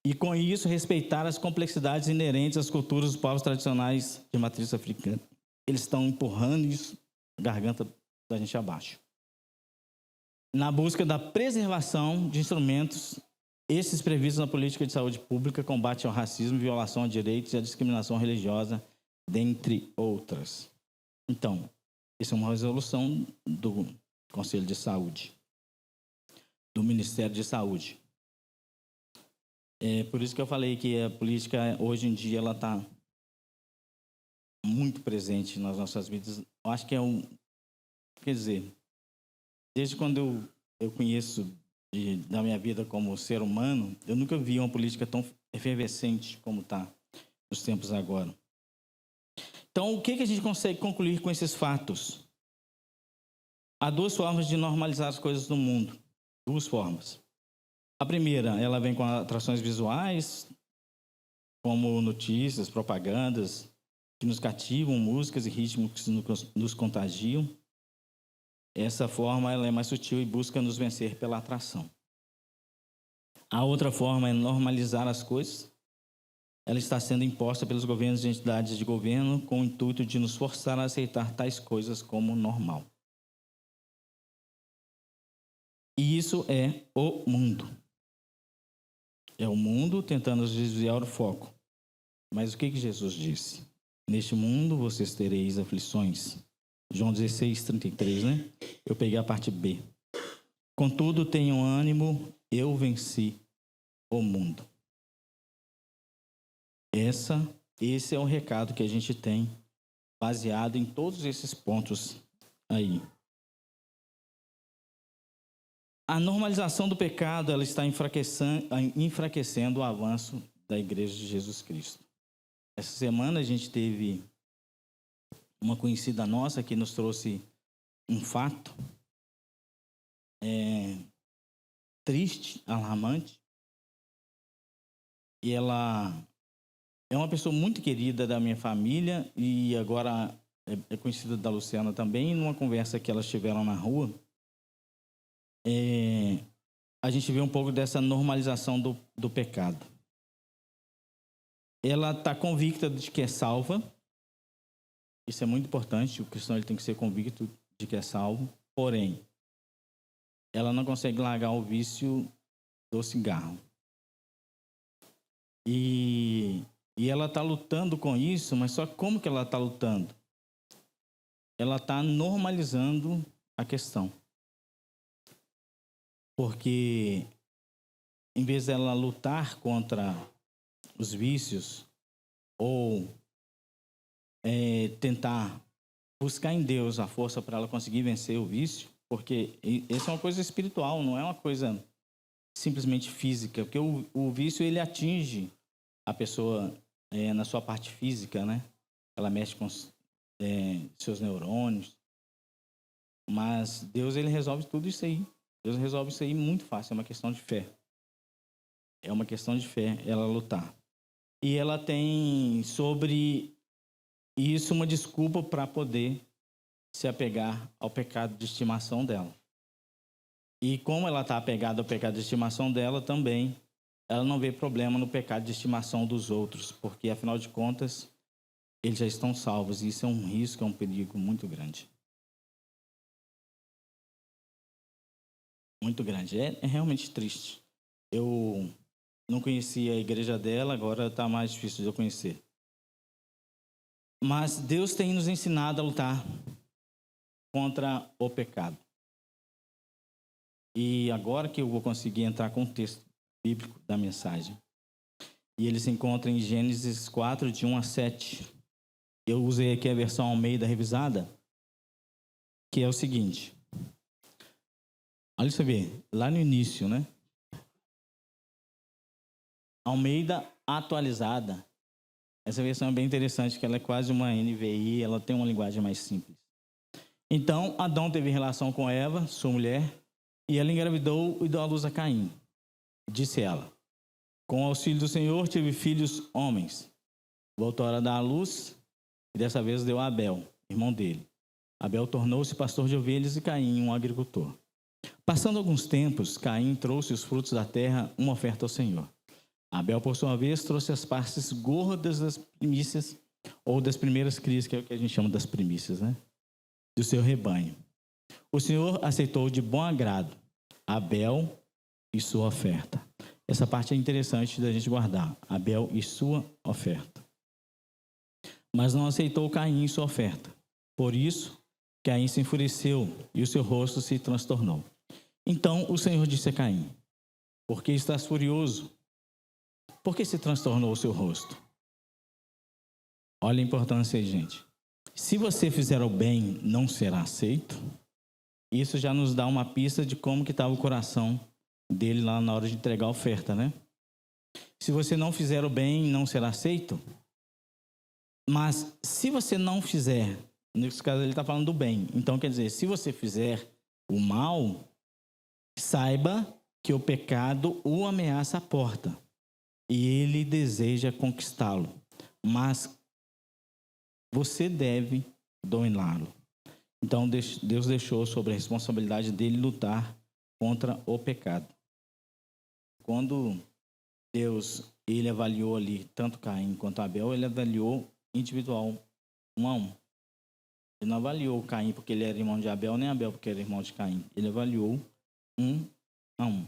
E, com isso, respeitar as complexidades inerentes às culturas dos povos tradicionais de matriz africana. Eles estão empurrando isso, a garganta da gente abaixo. Na busca da preservação de instrumentos esses previstos na política de saúde pública, combate ao racismo, violação a direitos e à discriminação religiosa, dentre outras. Então, isso é uma resolução do Conselho de Saúde, do Ministério de Saúde. É por isso que eu falei que a política, hoje em dia, ela está muito presente nas nossas vidas. Eu acho que quer dizer, desde quando eu conheço da minha vida como ser humano, eu nunca vi uma política tão efervescente como está nos tempos agora. Então, o que a gente consegue concluir com esses fatos? Há duas formas de normalizar as coisas no mundo. Duas formas. A primeira, ela vem com atrações visuais, como notícias, propagandas, que nos cativam, músicas e ritmos que nos contagiam. Essa forma ela é mais sutil e busca nos vencer pela atração. A outra forma é normalizar as coisas. Ela está sendo imposta pelos governos e entidades de governo com o intuito de nos forçar a aceitar tais coisas como normal. E isso é o mundo. É o mundo tentando desviar o foco. Mas o que Jesus disse? Neste mundo vocês tereis aflições. João 16, 33, né? Eu peguei a parte B. Contudo, tenham ânimo, eu venci o mundo. Esse é o recado que a gente tem, baseado em todos esses pontos aí. A normalização do pecado, ela está enfraquecendo o avanço da Igreja de Jesus Cristo. Essa semana a gente teve uma conhecida nossa que nos trouxe um fato triste, alarmante. E ela é uma pessoa muito querida da minha família e agora é conhecida da Luciana também. Numa conversa que elas tiveram na rua, a gente vê um pouco dessa normalização do pecado. Ela está convicta de que é salva. Isso é muito importante, o cristão ele tem que ser convicto de que é salvo, porém, ela não consegue largar o vício do cigarro. E ela está lutando com isso, mas só como que ela está lutando? Ela está normalizando a questão. Porque em vez dela lutar contra os vícios ou tentar buscar em Deus a força para ela conseguir vencer o vício, porque isso é uma coisa espiritual, não é uma coisa simplesmente física, porque o vício ele atinge a pessoa na sua parte física, né? Ela mexe com seus neurônios, mas Deus ele resolve tudo isso aí. Deus resolve isso aí muito fácil, é uma questão de fé. É uma questão de fé ela lutar. E ela tem sobre isso uma desculpa para poder se apegar ao pecado de estimação dela. E como ela está apegada ao pecado de estimação dela também, ela não vê problema no pecado de estimação dos outros, porque afinal de contas, eles já estão salvos. E isso é um risco, é um perigo muito grande. Muito grande. É realmente triste. Eu não conhecia a igreja dela, agora está mais difícil de eu conhecer. Mas Deus tem nos ensinado a lutar contra o pecado. E agora que eu vou conseguir entrar com o texto bíblico da mensagem. E ele se encontra em Gênesis 4, de 1 a 7. Eu usei aqui a versão Almeida revisada, que é o seguinte. Olha isso aí, lá no início, né? Almeida atualizada. Essa versão é bem interessante, porque ela é quase uma NVI, ela tem uma linguagem mais simples. Então, Adão teve relação com Eva, sua mulher, e ela engravidou e deu à luz a Caim. Disse ela, com o auxílio do Senhor tive filhos homens. Voltou a dar à luz, e dessa vez deu a Abel, irmão dele. Abel tornou-se pastor de ovelhas e Caim um agricultor. Passando alguns tempos, Caim trouxe os frutos da terra, uma oferta ao Senhor. Abel, por sua vez, trouxe as partes gordas das primícias, ou das primeiras crias, que é o que a gente chama das primícias, né? Do seu rebanho. O Senhor aceitou de bom agrado Abel e sua oferta. Essa parte é interessante da gente guardar. Abel e sua oferta. Mas não aceitou Caim e sua oferta. Por isso, Caim se enfureceu e o seu rosto se transtornou. Então o Senhor disse a Caim, por que estás furioso? Por que se transtornou o seu rosto? Olha a importância aí, gente. Se você fizer o bem, não será aceito. Isso já nos dá uma pista de como que estava o coração dele lá na hora de entregar a oferta, né? Se você não fizer o bem, não será aceito. Mas se você não fizer, nesse caso ele está falando do bem. Então quer dizer, se você fizer o mal, saiba que o pecado o ameaça à porta. E ele deseja conquistá-lo. Mas você deve dominá-lo. Então Deus deixou sobre a responsabilidade dele lutar contra o pecado. Quando Deus ele avaliou ali tanto Caim quanto Abel, ele avaliou individual, um a um. Ele não avaliou Caim porque ele era irmão de Abel, nem Abel porque era irmão de Caim. Ele avaliou um a um.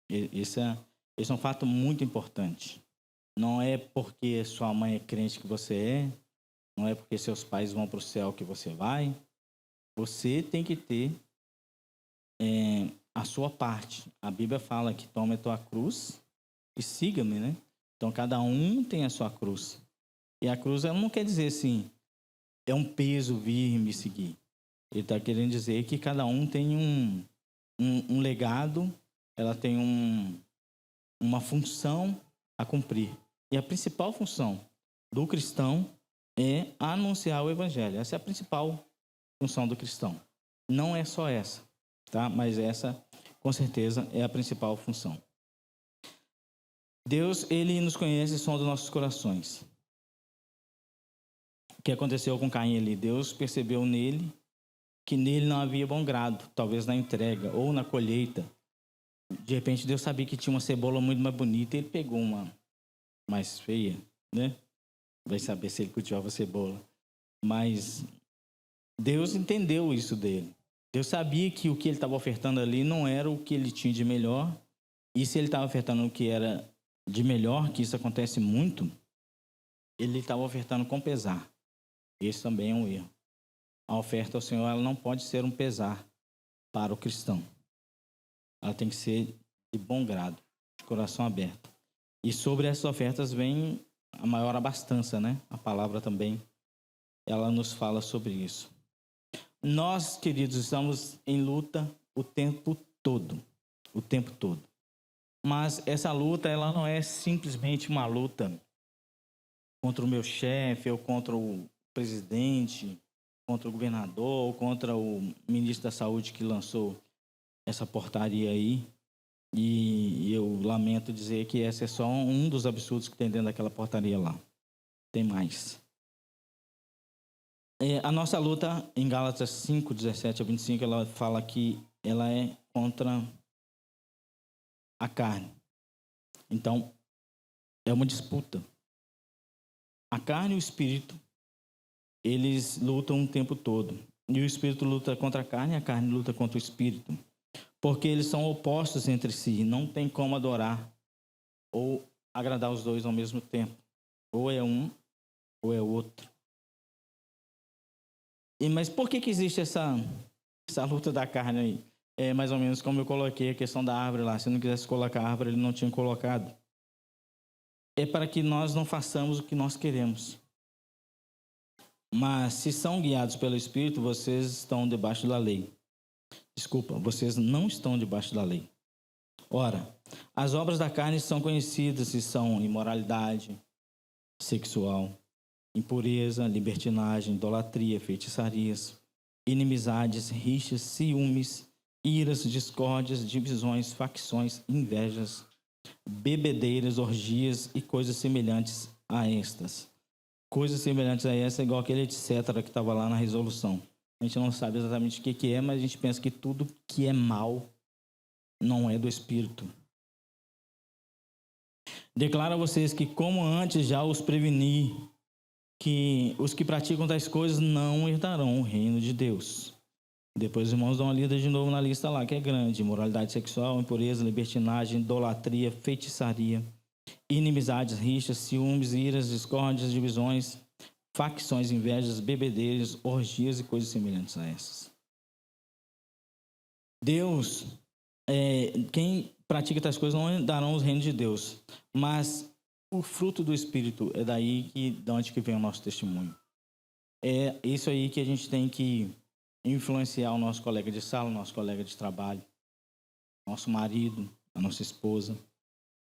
Esse é um fato muito importante. Não é porque sua mãe é crente que você é, não é porque seus pais vão para o céu que você vai. Você tem que ter a sua parte. A Bíblia fala que tome a tua cruz e siga-me, né? Então, cada um tem a sua cruz. E a cruz ela não quer dizer assim, é um peso vir me seguir. Ele está querendo dizer que cada um tem um legado, ela tem uma função a cumprir. E a principal função do cristão é anunciar o evangelho. Essa é a principal função do cristão. Não é só essa, tá? Mas essa, com certeza, é a principal função. Deus, ele nos conhece e sonda nossos corações. O que aconteceu com Caim ali? Deus percebeu nele que nele não havia bom grado, talvez na entrega ou na colheita. De repente, Deus sabia que tinha uma cebola muito mais bonita e ele pegou uma mais feia, né? Vai saber se ele cultivava cebola. Mas Deus entendeu isso dele. Deus sabia que o que ele estava ofertando ali não era o que ele tinha de melhor. E se ele estava ofertando o que era de melhor, que isso acontece muito, ele estava ofertando com pesar. Esse também é um erro. A oferta ao Senhor, ela não pode ser um pesar para o cristão. Ela tem que ser de bom grado, de coração aberto. E sobre essas ofertas vem a maior abastança, né? A palavra também, ela nos fala sobre isso. Nós, queridos, estamos em luta o tempo todo. O tempo todo. Mas essa luta, ela não é simplesmente uma luta contra o meu chefe, ou contra o presidente, contra o governador, ou contra o ministro da Saúde que lançou essa portaria aí. E eu lamento dizer que esse é só um dos absurdos que tem dentro daquela portaria lá. Tem mais. A nossa luta, em Gálatas 5, 17 a 25, ela fala que ela é contra a carne. Então, é uma disputa. A carne e o espírito, eles lutam o tempo todo. E o espírito luta contra a carne luta contra o espírito. Porque eles são opostos entre si. Não tem como adorar ou agradar os dois ao mesmo tempo. Ou é um, ou é outro. Mas por que existe essa luta da carne aí? É mais ou menos como eu coloquei a questão da árvore lá. Se não quisesse colocar a árvore, ele não tinha colocado. É para que nós não façamos o que nós queremos. Mas se são guiados pelo Espírito, vocês estão debaixo da lei. Desculpa, vocês não estão debaixo da lei. Ora, as obras da carne são conhecidas e são imoralidade sexual, impureza, libertinagem, idolatria, feitiçarias, inimizades, rixas, ciúmes, iras, discórdias, divisões, facções, invejas, bebedeiras, orgias e coisas semelhantes a estas. Coisas semelhantes a essa é igual aquele etc. que estava lá na resolução. A gente não sabe exatamente o que é, mas a gente pensa que tudo que é mal não é do Espírito. Declaro a vocês que, como antes já os preveni, que os que praticam tais coisas não herdarão o reino de Deus. Depois os irmãos dão uma lida de novo na lista lá, que é grande. Imoralidade sexual, impureza, libertinagem, idolatria, feitiçaria, inimizades, rixas, ciúmes, iras, discórdias, divisões, facções, invejas, bebedeiras, orgias e coisas semelhantes a essas. Deus, quem pratica tais coisas não darão os reinos de Deus, mas o fruto do Espírito é daí de onde que vem o nosso testemunho. É isso aí que a gente tem que influenciar o nosso colega de sala, o nosso colega de trabalho, nosso marido, a nossa esposa.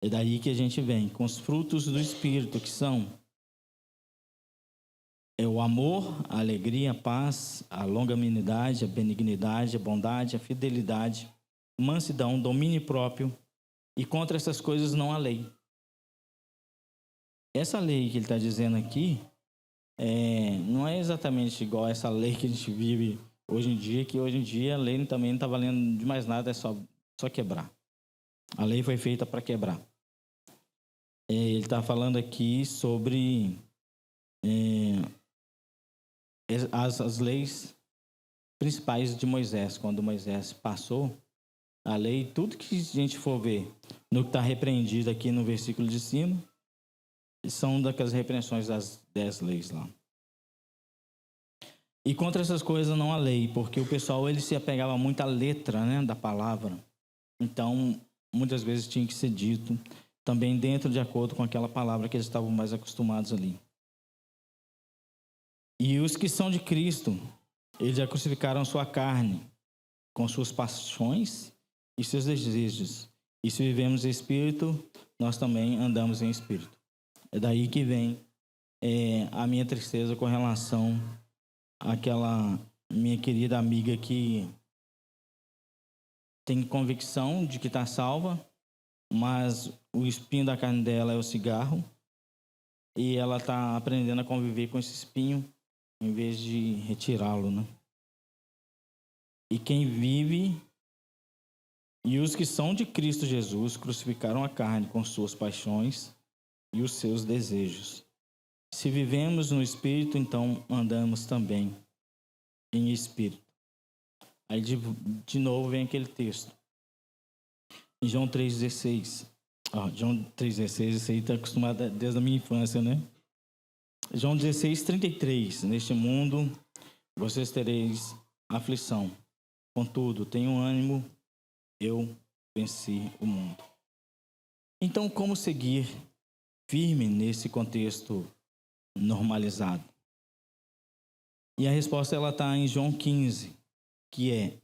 É daí que a gente vem com os frutos do Espírito, que são o amor, a alegria, a paz, a longanimidade, a benignidade, a bondade, a fidelidade, mansidão, domínio próprio, e contra essas coisas não há lei. Essa lei que ele está dizendo aqui não é exatamente igual a essa lei que a gente vive hoje em dia, que hoje em dia a lei também não está valendo de mais nada, é só quebrar. A lei foi feita para quebrar. Ele está falando aqui sobre as leis principais de Moisés. Quando Moisés passou a lei, tudo que a gente for ver no que está repreendido aqui no versículo de cima, são daquelas repreensões das 10 leis lá. E contra essas coisas não há lei, porque o pessoal ele se apegava muito à letra, né, da palavra. Então, muitas vezes tinha que ser dito também dentro de acordo com aquela palavra que eles estavam mais acostumados ali. E os que são de Cristo, eles já crucificaram sua carne com suas paixões e seus desejos. E se vivemos em espírito, nós também andamos em espírito. É daí que vem a minha tristeza com relação àquela minha querida amiga que tem convicção de que está salva, mas o espinho da carne dela é o cigarro, e ela está aprendendo a conviver com esse espinho em vez de retirá-lo, né? E quem vive, e os que são de Cristo Jesus crucificaram a carne com suas paixões e os seus desejos. Se vivemos no Espírito, então andamos também em Espírito. Aí de novo vem aquele texto. Em João 3,16. João 3,16, isso aí está acostumado desde a minha infância, né? João 16:33. Neste mundo vocês tereis aflição. Contudo, tenham ânimo, eu venci o mundo. Então, como seguir firme nesse contexto normalizado? E a resposta ela está em João 15, que é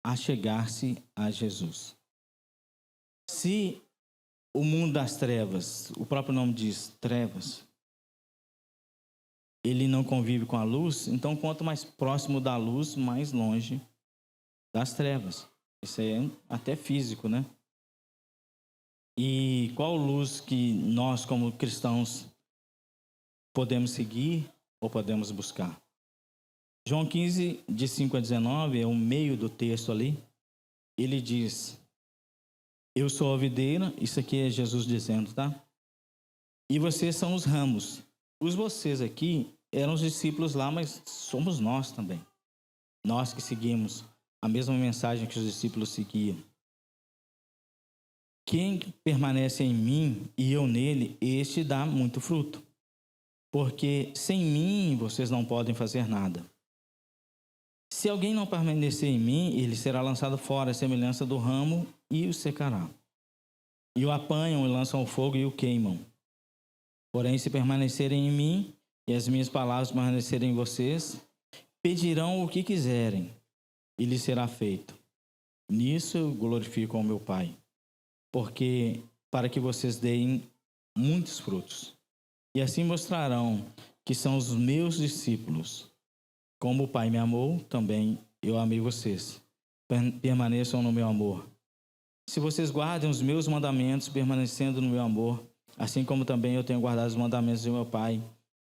achegar-se a Jesus. Se o mundo das trevas, o próprio nome diz trevas, ele não convive com a luz, então quanto mais próximo da luz, mais longe das trevas. Isso é até físico, né? E qual luz que nós, como cristãos, podemos seguir ou podemos buscar? João 15, de 5 a 19, é o meio do texto ali. Ele diz: eu sou a videira, isso aqui é Jesus dizendo, tá? E vocês são os ramos. Os vocês aqui eram os discípulos lá, mas somos nós também. Nós que seguimos a mesma mensagem que os discípulos seguiam. Quem permanece em mim e eu nele, este dá muito fruto. Porque sem mim vocês não podem fazer nada. Se alguém não permanecer em mim, ele será lançado fora, à semelhança do ramo, e o secará. E o apanham e lançam ao fogo e o queimam. Porém, se permanecerem em mim, e as minhas palavras permanecerem em vocês, pedirão o que quiserem, e lhes será feito. Nisso eu glorifico ao meu Pai, porque para que vocês deem muitos frutos, e assim mostrarão que são os meus discípulos. Como o Pai me amou, também eu amei vocês. Permaneçam no meu amor. Se vocês guardem os meus mandamentos, permanecendo no meu amor, assim como também eu tenho guardado os mandamentos do meu Pai,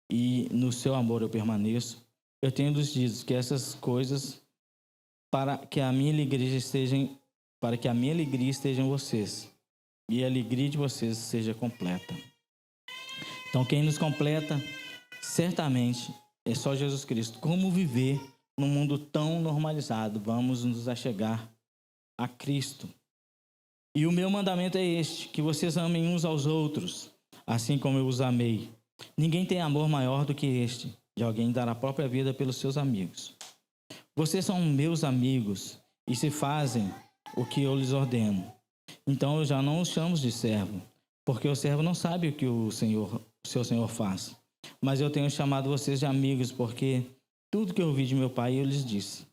e no seu amor eu permaneço, eu tenho lhes dito que essas coisas, para que a minha alegria esteja em vocês, e a alegria de vocês seja completa. Então, quem nos completa, certamente, é só Jesus Cristo. Como viver num mundo tão normalizado? Vamos nos achegar a Cristo. E o meu mandamento é este, que vocês amem uns aos outros, assim como eu os amei. Ninguém tem amor maior do que este, de alguém dar a própria vida pelos seus amigos. Vocês são meus amigos e se fazem o que eu lhes ordeno. Então eu já não os chamo de servo, porque o servo não sabe o que o seu senhor faz. Mas eu tenho chamado vocês de amigos, porque tudo que eu ouvi de meu Pai eu lhes disse.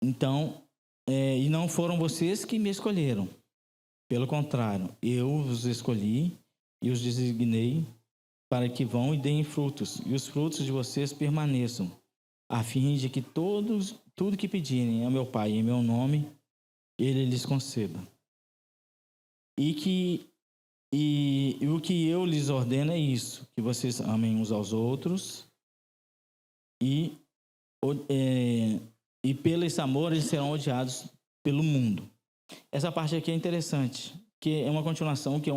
Então, e não foram vocês que me escolheram. Pelo contrário, eu os escolhi e os designei para que vão e deem frutos, e os frutos de vocês permaneçam, a fim de que tudo que pedirem a meu Pai em meu nome, Ele lhes conceda. E o que eu lhes ordeno é isso, que vocês amem uns aos outros, e pelo esse amor eles serão odiados pelo mundo. Essa parte aqui é interessante, que é uma continuação, que eu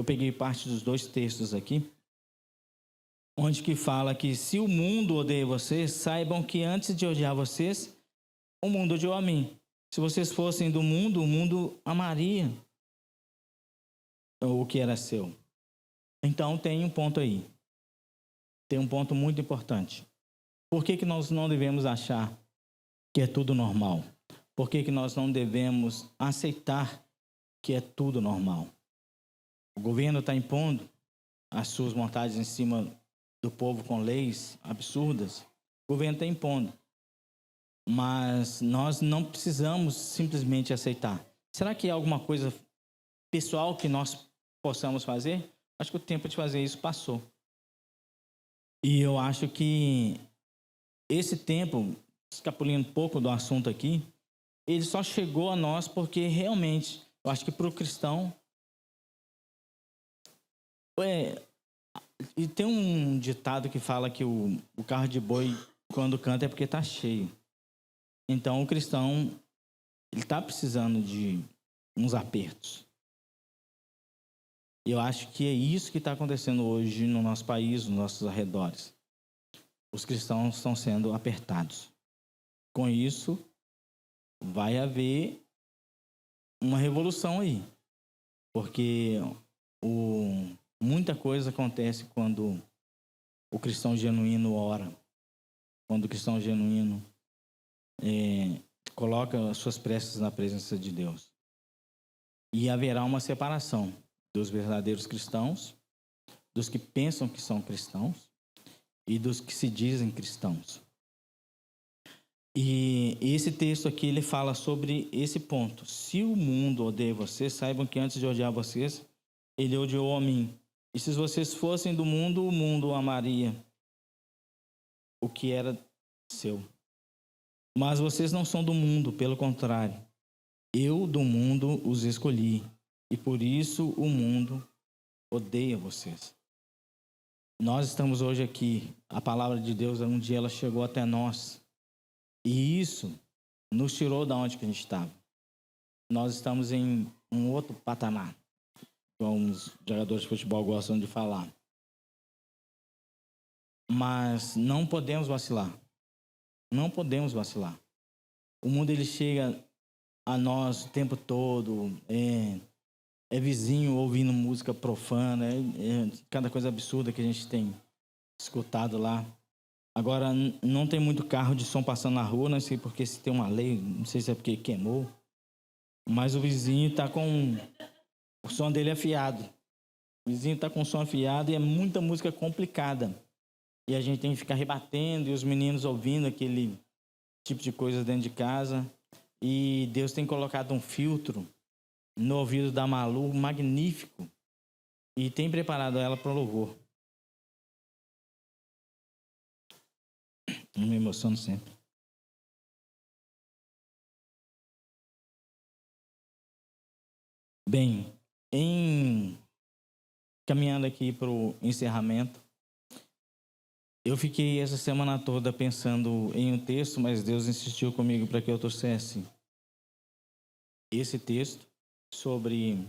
peguei parte dos dois textos aqui, onde que fala que se o mundo odeia vocês, saibam que antes de odiar vocês, o mundo odiou a mim. Se vocês fossem do mundo, o mundo amaria o que era seu. Então tem um ponto aí. Tem um ponto muito importante. Por que nós não devemos achar que é tudo normal? Por que nós não devemos aceitar que é tudo normal? O governo está impondo as suas vontades em cima do povo com leis absurdas. O governo está impondo. Mas nós não precisamos simplesmente aceitar. Será que é alguma coisa pessoal que nós possamos fazer? Acho que o tempo de fazer isso passou. E eu acho que esse tempo, escapulindo um pouco do assunto aqui, ele só chegou a nós porque realmente, eu acho que para o cristão, e tem um ditado que fala que o carro de boi, quando canta, é porque está cheio. Então, o cristão, ele está precisando de uns apertos. E eu acho que é isso que está acontecendo hoje no nosso país, nos nossos arredores. Os cristãos estão sendo apertados. Com isso, vai haver uma revolução aí. Porque muita coisa acontece quando o cristão genuíno ora. Quando o cristão genuíno coloca as suas preces na presença de Deus. E haverá uma separação dos verdadeiros cristãos, dos que pensam que são cristãos e dos que se dizem cristãos. E esse texto aqui, ele fala sobre esse ponto. Se o mundo odeia vocês, saibam que antes de odiar vocês, ele odiou a mim. E se vocês fossem do mundo, o mundo amaria o que era seu. Mas vocês não são do mundo, pelo contrário. Eu do mundo os escolhi, e por isso o mundo odeia vocês. Nós estamos hoje aqui, a palavra de Deus, um dia ela chegou até nós, e isso nos tirou da onde que a gente estava. Nós estamos em um outro patamar, como os jogadores de futebol gostam de falar. Mas não podemos vacilar. Não podemos vacilar. O mundo ele chega a nós o tempo todo, é vizinho ouvindo música profana, cada coisa absurda que a gente tem escutado lá. Agora, não tem muito carro de som passando na rua, não sei porque se tem uma lei, não sei se é porque queimou, mas o vizinho está com... O som dele é afiado. O vizinho está com o som afiado e é muita música complicada. E a gente tem que ficar rebatendo e os meninos ouvindo aquele tipo de coisa dentro de casa. E Deus tem colocado um filtro no ouvido da Malu magnífico e tem preparado ela para o louvor. Eu me emociono sempre. Bem, caminhando aqui para o encerramento, eu fiquei essa semana toda pensando em um texto, mas Deus insistiu comigo para que eu trouxesse esse texto sobre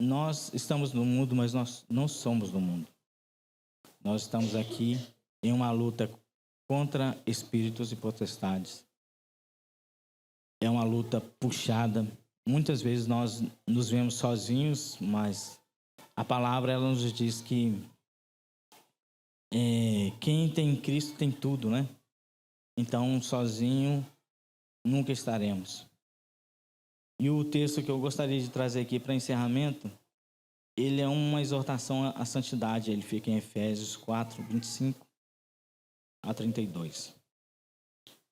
nós estamos no mundo, mas nós não somos do mundo. Nós estamos aqui em uma luta contra espíritos e potestades. É uma luta puxada. Muitas vezes nós nos vemos sozinhos, mas a palavra ela nos diz que quem tem Cristo tem tudo, né? Então, sozinho, nunca estaremos. E o texto que eu gostaria de trazer aqui para encerramento, ele é uma exortação à santidade. Ele fica em Efésios 4, 25 a 32,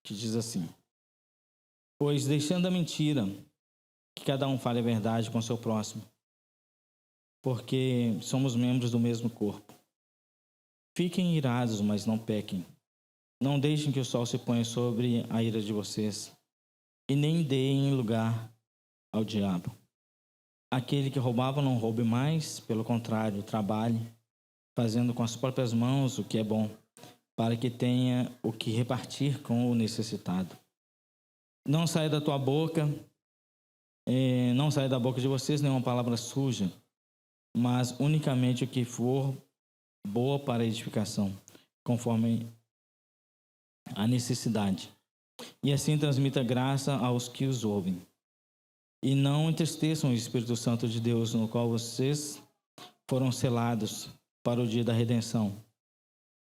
que diz assim: pois deixando a mentira, que cada um fale a verdade com seu próximo, porque somos membros do mesmo corpo. Fiquem irados, mas não pequem. Não deixem que o sol se ponha sobre a ira de vocês, e nem deem lugar ao diabo. Aquele que roubava não roube mais, pelo contrário, trabalhe, fazendo com as próprias mãos o que é bom, para que tenha o que repartir com o necessitado. Não saia da tua boca, não saia da boca de vocês nenhuma palavra suja, mas unicamente o que for boa para a edificação, conforme a necessidade. E assim transmita graça aos que os ouvem. E não entristeçam o Espírito Santo de Deus, no qual vocês foram selados para o dia da redenção.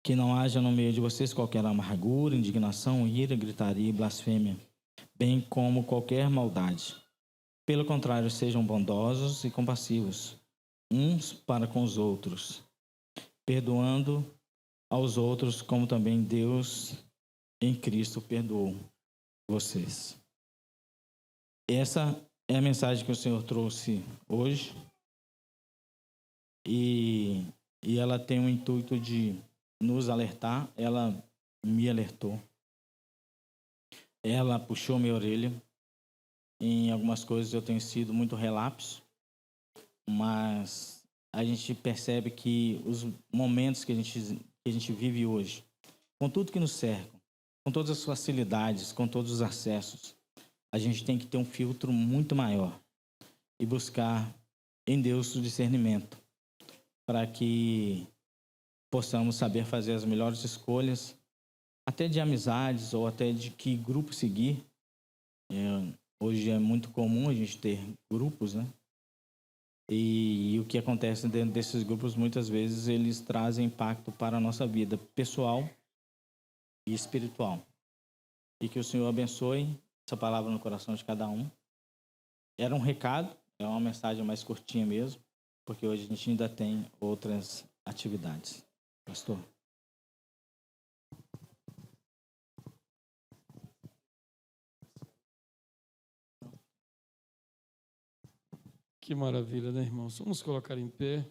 Que não haja no meio de vocês qualquer amargura, indignação, ira, gritaria e blasfêmia, bem como qualquer maldade. Pelo contrário, sejam bondosos e compassivos, uns para com os outros, perdoando aos outros, como também Deus em Cristo perdoou vocês. Essa é a mensagem que o Senhor trouxe hoje. E ela tem o intuito de nos alertar. Ela me alertou. Ela puxou minha orelha. Em algumas coisas eu tenho sido muito relapso, mas a gente percebe que os momentos que a gente vive hoje, com tudo que nos cerca, com todas as facilidades, com todos os acessos, a gente tem que ter um filtro muito maior e buscar em Deus o discernimento para que possamos saber fazer as melhores escolhas, até de amizades ou até de que grupo seguir. Hoje é muito comum a gente ter grupos, né? E o que acontece dentro desses grupos, muitas vezes, eles trazem impacto para a nossa vida pessoal e espiritual. E que o Senhor abençoe essa palavra no coração de cada um. Era um recado, é uma mensagem mais curtinha mesmo, porque hoje a gente ainda tem outras atividades. Pastor. Que maravilha, né, irmãos? Vamos colocar em pé.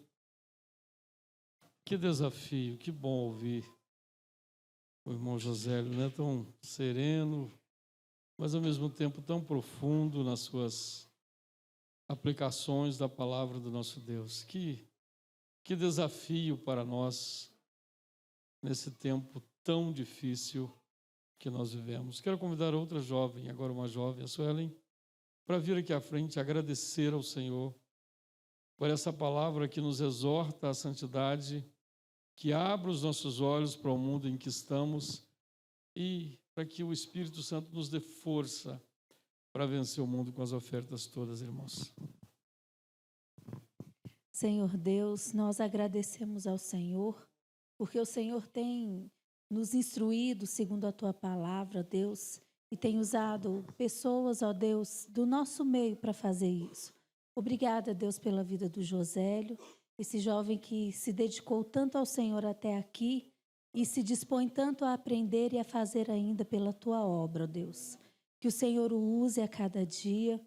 Que desafio, que bom ouvir o irmão Josélio, né? Tão sereno, mas ao mesmo tempo tão profundo nas suas aplicações da palavra do nosso Deus. Que desafio para nós nesse tempo tão difícil que nós vivemos. Quero convidar outra jovem, agora uma jovem, a Suelen, para vir aqui à frente agradecer ao Senhor por essa palavra que nos exorta à santidade, que abre os nossos olhos para o mundo em que estamos e para que o Espírito Santo nos dê força para vencer o mundo com as ofertas todas, irmãos. Senhor Deus, nós agradecemos ao Senhor, porque o Senhor tem nos instruído segundo a Tua palavra, Deus, e tem usado pessoas, ó Deus, do nosso meio para fazer isso. Obrigada, Deus, pela vida do Josélio, esse jovem que se dedicou tanto ao Senhor até aqui e se dispõe tanto a aprender e a fazer ainda pela Tua obra, ó Deus. Que o Senhor o use a cada dia,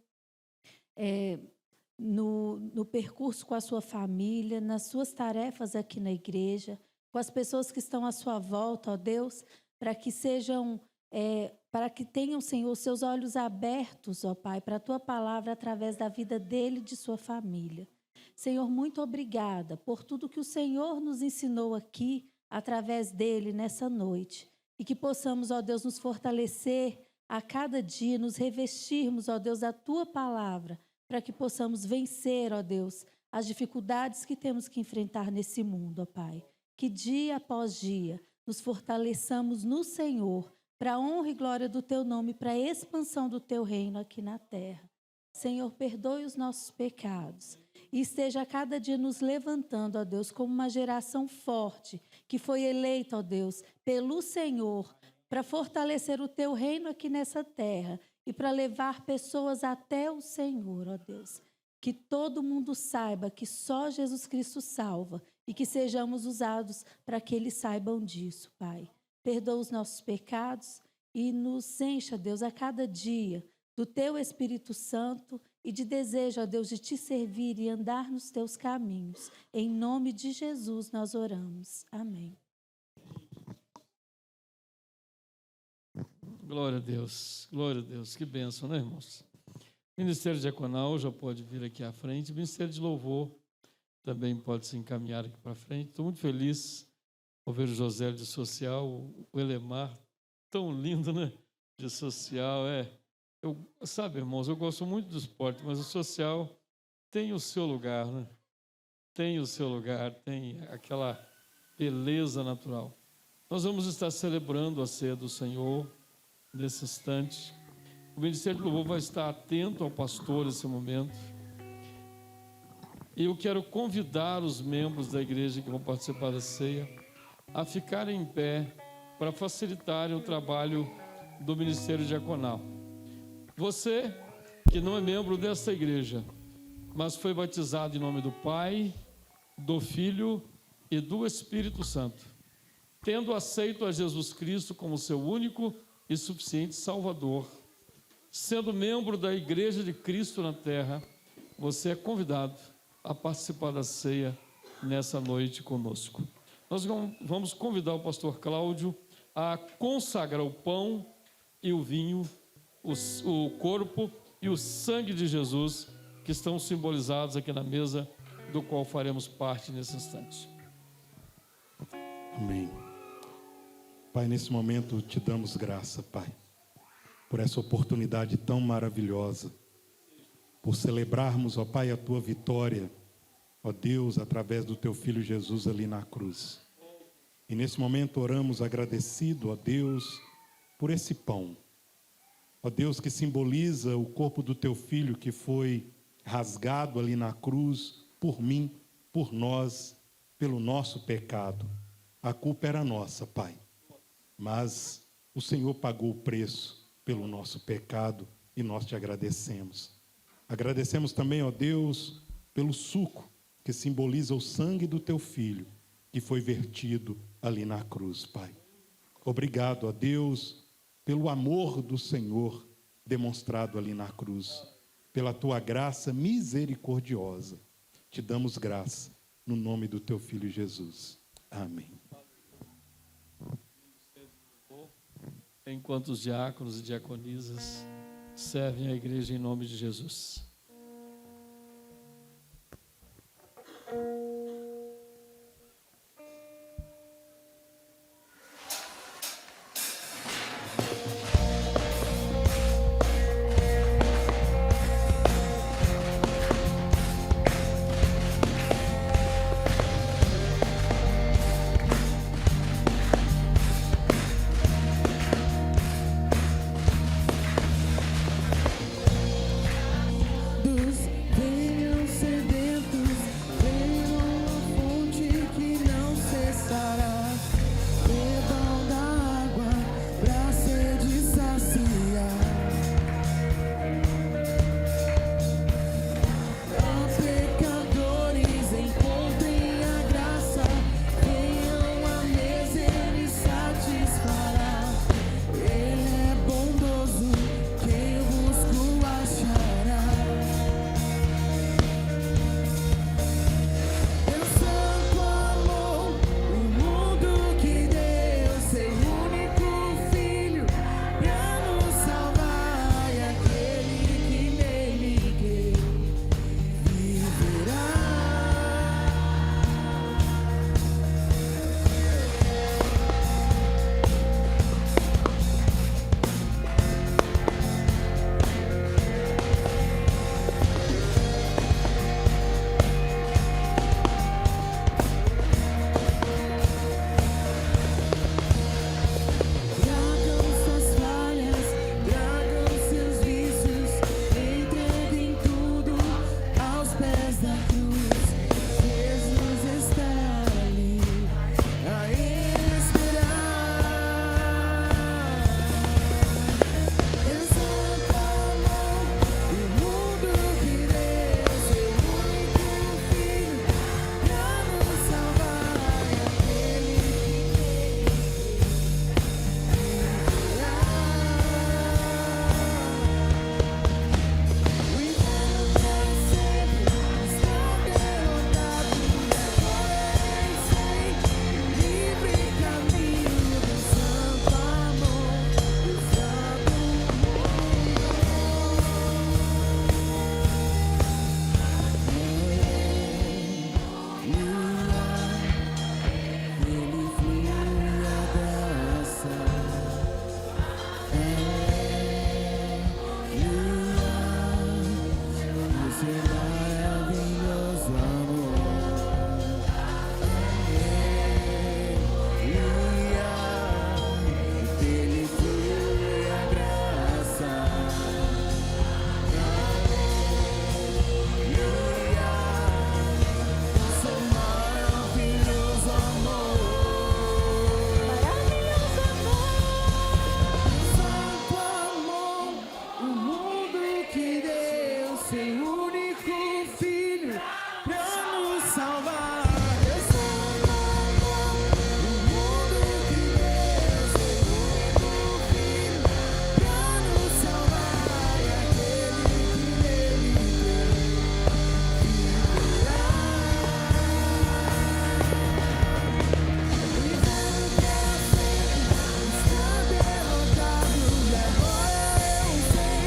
no percurso com a sua família, nas suas tarefas aqui na igreja, com as pessoas que estão à sua volta, ó Deus, para que tenham, Senhor, seus olhos abertos, ó Pai, para a Tua palavra através da vida dele e de sua família. Senhor, muito obrigada por tudo que o Senhor nos ensinou aqui, através dele, nessa noite. E que possamos, ó Deus, nos fortalecer a cada dia, nos revestirmos, ó Deus, da Tua palavra, para que possamos vencer, ó Deus, as dificuldades que temos que enfrentar nesse mundo, ó Pai. Que dia após dia nos fortaleçamos no Senhor, para a honra e glória do Teu nome, para a expansão do Teu reino aqui na terra. Senhor, perdoe os nossos pecados e esteja a cada dia nos levantando, ó Deus, como uma geração forte, que foi eleita, ó Deus, pelo Senhor, para fortalecer o Teu reino aqui nessa terra e para levar pessoas até o Senhor, ó Deus. Que todo mundo saiba que só Jesus Cristo salva e que sejamos usados para que eles saibam disso, Pai. Perdoa os nossos pecados e nos encha, Deus, a cada dia do Teu Espírito Santo e de desejo, ó Deus, de Te servir e andar nos Teus caminhos. Em nome de Jesus nós oramos. Amém. Glória a Deus, que bênção, né, irmãos? Ministério Diaconal já pode vir aqui à frente, Ministério de Louvor também pode se encaminhar aqui para frente. Estou muito feliz ao ver o José de social, o Elemar, tão lindo, né? De social, sabe, irmãos, eu gosto muito do esporte, mas o social tem o seu lugar, né? Tem o seu lugar, tem aquela beleza natural. Nós vamos estar celebrando a ceia do Senhor nesse instante. O Ministério do Louvor vai estar atento ao pastor nesse momento. E eu quero convidar os membros da igreja que vão participar da ceia a ficarem em pé para facilitarem o trabalho do Ministério Diaconal. Você que não é membro desta igreja, mas foi batizado em nome do Pai, do Filho e do Espírito Santo, tendo aceito a Jesus Cristo como seu único e suficiente Salvador, sendo membro da Igreja de Cristo na Terra, você é convidado a participar da ceia nessa noite conosco. Nós vamos convidar o pastor Cláudio a consagrar o pão e o vinho, o corpo e o sangue de Jesus, que estão simbolizados aqui na mesa, do qual faremos parte nesse instante. Amém. Pai, nesse momento te damos graça, Pai, por essa oportunidade tão maravilhosa, por celebrarmos, ó Pai, a Tua vitória, ó Deus, através do Teu Filho Jesus ali na cruz. E nesse momento oramos agradecido, ó Deus, por esse pão, Ó Deus, que simboliza o corpo do teu filho que foi rasgado ali na cruz por mim, por nós, pelo nosso pecado. A culpa era nossa, Pai, mas o Senhor pagou o preço pelo nosso pecado e nós te agradecemos. Agradecemos também, ó Deus, pelo suco que simboliza o sangue do teu filho que foi vertido ali na cruz, Pai. Obrigado, ó Deus, pelo amor do Senhor demonstrado ali na cruz, pela tua graça misericordiosa. Te damos graça no nome do teu filho Jesus. Amém. Enquanto os diáconos e diaconisas servem a igreja em nome de Jesus. Venham sedentos, venham a fonte que não cessará. Bebam da água pra sede saciar. Ó pecadores, encontrem a graça. Venham à mesa, Ele satisfará. Ele é bondoso, quem o busca o achará. Teu santo amor, o mundo que deu seu único filho pra nos salvar, e aquele que nele crê viverá. Tragam suas falhas, tragam seus vícios, entreguem tudo aos pés da cruz. Jesus está ali a esperar. Teu santo amor, o mundo que deu seu único filho pra nos salvar, e aquele que o inferno para sempre está derrotado, e agora eu sei o livre caminho do santo amor, do santo Ele flui a graça. O seu maravilhoso amor. Ele flui a graça. O seu maravilhoso amor. Maravilhoso amor. Santo amor, o mundo que deu seu único filho pra nos salvar. Santo amor, o mundo que deu seu único filho pra nos salvar, e aquele que nele está derrotado, e agora eu sei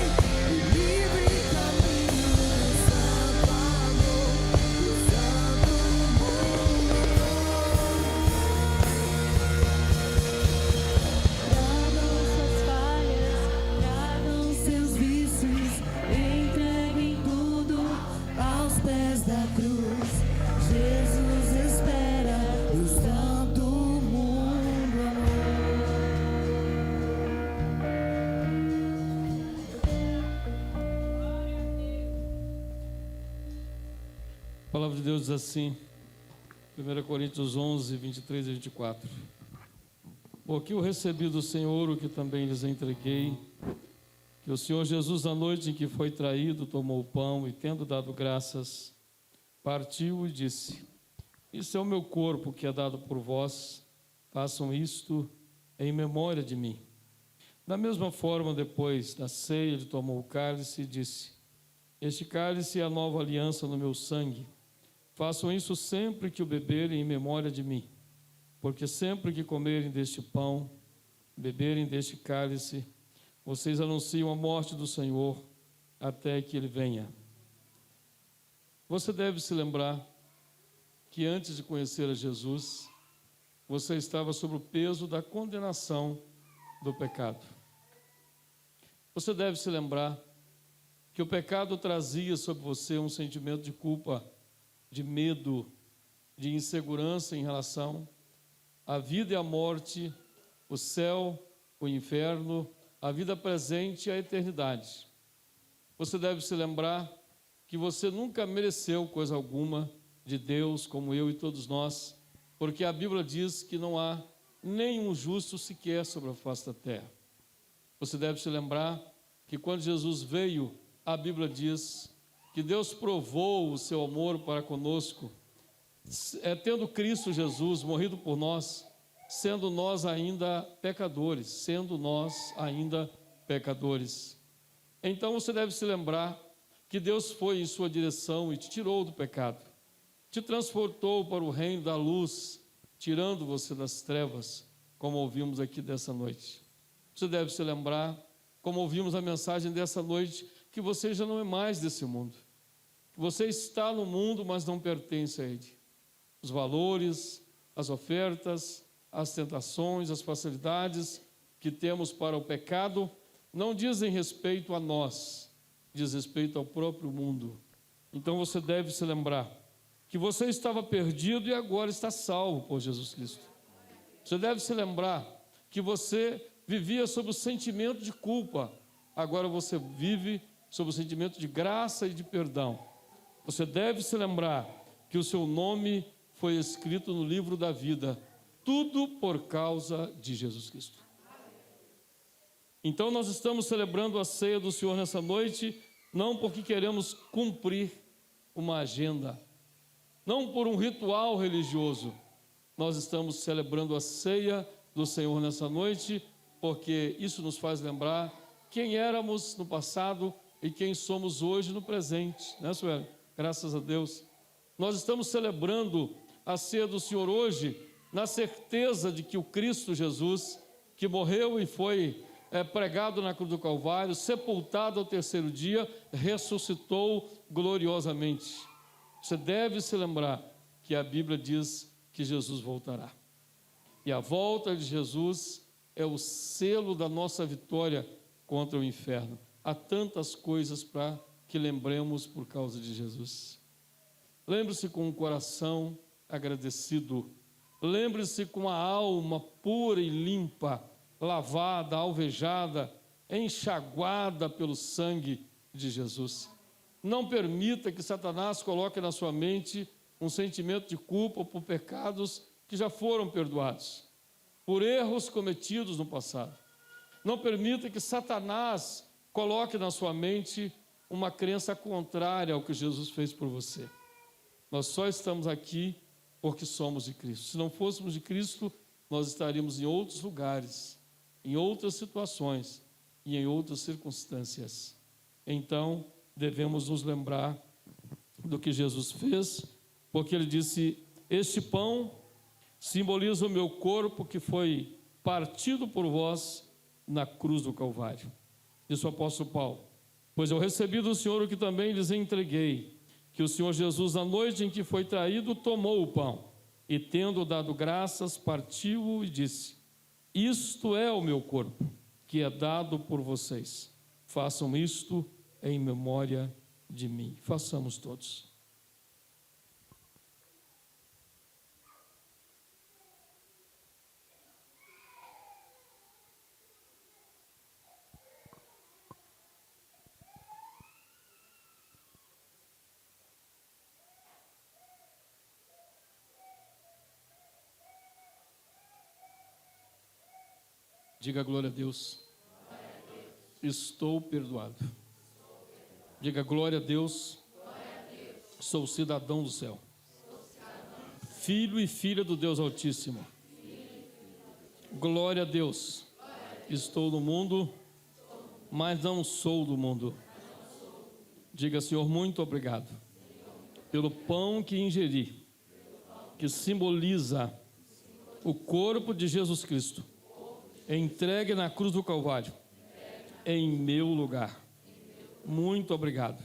o livre caminho do santo amor, do santo Tragam suas falhas, tragam seus vícios, entreguem tudo aos pés da cruz. Jesus espera, Deus tanto o mundo amou. A palavra de Deus diz assim, 1 Coríntios 11, 23 e 24. Porque eu recebi do Senhor o que também lhes entreguei, que o Senhor Jesus, na noite em que foi traído, tomou o pão e, tendo dado graças, partiu e disse: Isso é o meu corpo que é dado por vós, façam isto em memória de mim. Da mesma forma, depois da ceia, ele tomou o cálice e disse: Este cálice é a nova aliança no meu sangue. Façam isso sempre que o beberem em memória de mim. Porque sempre que comerem deste pão, beberem deste cálice, vocês anunciam a morte do Senhor até que Ele venha. Você deve se lembrar que antes de conhecer a Jesus, você estava sob o peso da condenação do pecado. Você deve se lembrar que o pecado trazia sobre você um sentimento de culpa, de medo, de insegurança em relação à vida e à morte, o céu, o inferno, a vida presente e a eternidade. Você deve se lembrar que você nunca mereceu coisa alguma de Deus, como eu e todos nós, porque a Bíblia diz que não há nenhum justo sequer sobre a face da terra. Você deve se lembrar que quando Jesus veio, a Bíblia diz que Deus provou o seu amor para conosco, tendo Cristo Jesus morrido por nós, sendo nós ainda pecadores, Então você deve se lembrar que Deus foi em sua direção e te tirou do pecado, te transportou para o reino da luz, tirando você das trevas, como ouvimos aqui dessa noite. Você deve se lembrar, como ouvimos a mensagem dessa noite, que você já não é mais desse mundo, que você está no mundo, mas não pertence a ele. Os valores, as ofertas, as tentações, as facilidades que temos para o pecado não dizem respeito a nós, diz respeito ao próprio mundo. Então você deve se lembrar que você estava perdido e agora está salvo por Jesus Cristo. Você deve se lembrar que você vivia sob o sentimento de culpa, agora você vive sob o sentimento de graça e de perdão. Você deve se lembrar que o seu nome foi escrito no livro da vida, tudo por causa de Jesus Cristo. Então nós estamos celebrando a ceia do Senhor nessa noite, não porque queremos cumprir uma agenda, não por um ritual religioso. Nós estamos celebrando a ceia do Senhor nessa noite, porque isso nos faz lembrar quem éramos no passado e quem somos hoje no presente, né, Sueli? Graças a Deus. Nós estamos celebrando a ceia do Senhor hoje, na certeza de que o Cristo Jesus, que morreu e foi pregado na cruz do Calvário, sepultado ao terceiro dia, ressuscitou gloriosamente. Você deve se lembrar que a Bíblia diz que Jesus voltará. E a volta de Jesus é o selo da nossa vitória contra o inferno. Há tantas coisas para que lembremos por causa de Jesus. Lembre-se com um coração agradecido. Lembre-se com a alma pura e limpa, lavada, alvejada, enxaguada pelo sangue de Jesus. Não permita que Satanás coloque na sua mente um sentimento de culpa por pecados que já foram perdoados, por erros cometidos no passado. Não permita que Satanás coloque na sua mente uma crença contrária ao que Jesus fez por você. Nós só estamos aqui porque somos de Cristo. Se não fôssemos de Cristo, nós estaríamos em outros lugares, em outras situações e em outras circunstâncias. Então, devemos nos lembrar do que Jesus fez, porque ele disse: este pão simboliza o meu corpo que foi partido por vós na cruz do Calvário. Disse o apóstolo Paulo: pois eu recebi do Senhor o que também lhes entreguei, que o Senhor Jesus, na noite em que foi traído, tomou o pão e, tendo dado graças, partiu e disse: isto é o meu corpo, que é dado por vocês. Façam isto em memória de mim. Façamos todos. Diga glória a Deus. Estou perdoado. Diga glória a Deus. Sou cidadão do céu. Filho e filha do Deus Altíssimo. Glória a Deus. Estou no mundo, mas não sou do mundo. Diga, Senhor, muito obrigado pelo pão que ingeri, que simboliza o corpo de Jesus Cristo, entregue na cruz do Calvário, em meu lugar. Muito obrigado,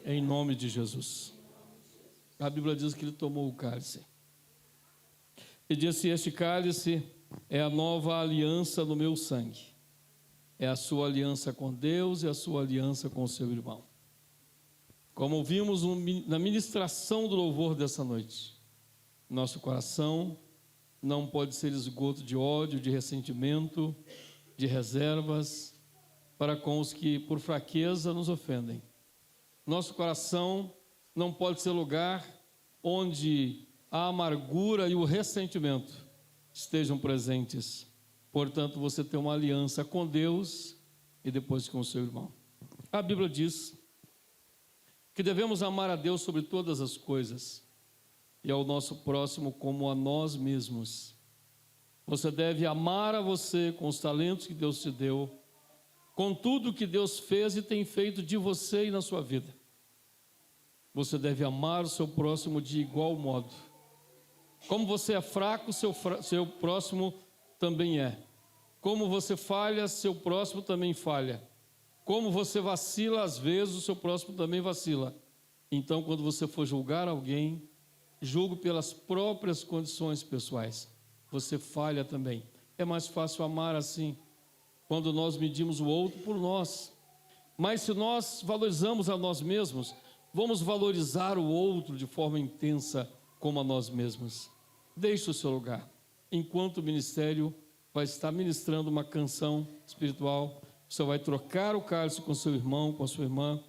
em nome de Jesus. A Bíblia diz que ele tomou o cálice e disse: este cálice é a nova aliança no meu sangue. É a sua aliança com Deus e a sua aliança com o seu irmão. Como ouvimos na ministração do louvor dessa noite, nosso coração não pode ser esgoto de ódio, de ressentimento, de reservas para com os que por fraqueza nos ofendem. Nosso coração não pode ser lugar onde a amargura e o ressentimento estejam presentes. Portanto, você tem uma aliança com Deus e depois com o seu irmão. A Bíblia diz que devemos amar a Deus sobre todas as coisas e ao nosso próximo como a nós mesmos. Você deve amar a você com os talentos que Deus te deu, com tudo que Deus fez e tem feito de você e na sua vida. Você deve amar o seu próximo de igual modo. Como você é fraco, seu próximo também é. Como você falha, seu próximo também falha. Como você vacila, às vezes, o seu próximo também vacila. Então, quando você for julgar alguém, julgue pelas próprias condições pessoais. Você falha também. É mais fácil amar assim, quando nós medimos o outro por nós. Mas se nós valorizamos a nós mesmos, vamos valorizar o outro de forma intensa como a nós mesmos. Deixe o seu lugar. Enquanto o ministério vai estar ministrando uma canção espiritual, você vai trocar o cálice com seu irmão, com a sua irmã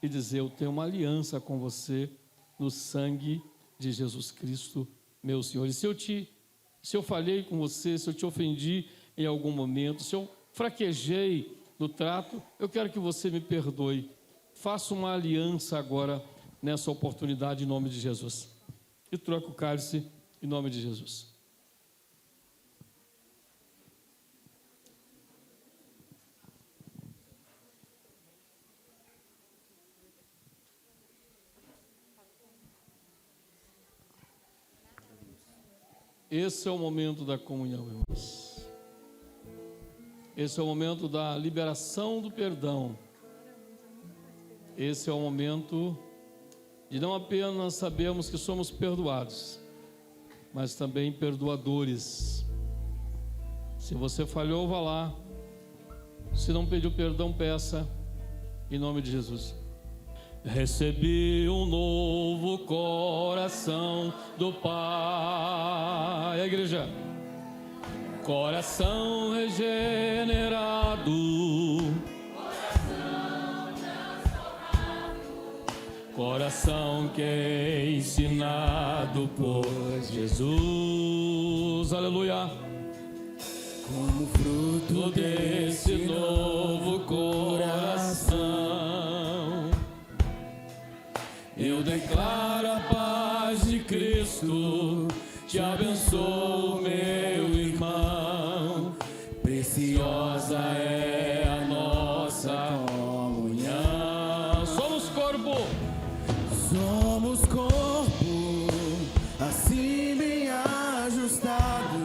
e dizer: eu tenho uma aliança com você no sangue de Jesus Cristo, meu Senhor. E se eu falhei com você, se eu te ofendi em algum momento, se eu fraquejei no trato, eu quero que você me perdoe. Faça uma aliança agora nessa oportunidade em nome de Jesus. E troque o cálice em nome de Jesus. Esse é o momento da comunhão, irmãos. Esse é o momento da liberação do perdão. Esse é o momento de não apenas sabermos que somos perdoados, mas também perdoadores. Se você falhou, vá lá. Se não pediu perdão, peça, em nome de Jesus. Recebi um novo coração do Pai. A igreja. Coração regenerado. Coração que é ensinado por Jesus. Aleluia. Como fruto Desse novo coração, eu declaro a paz de Cristo, te abençoo, meu irmão. Preciosa é a nossa comunhão. Somos corpo. somos corpo, assim bem ajustados,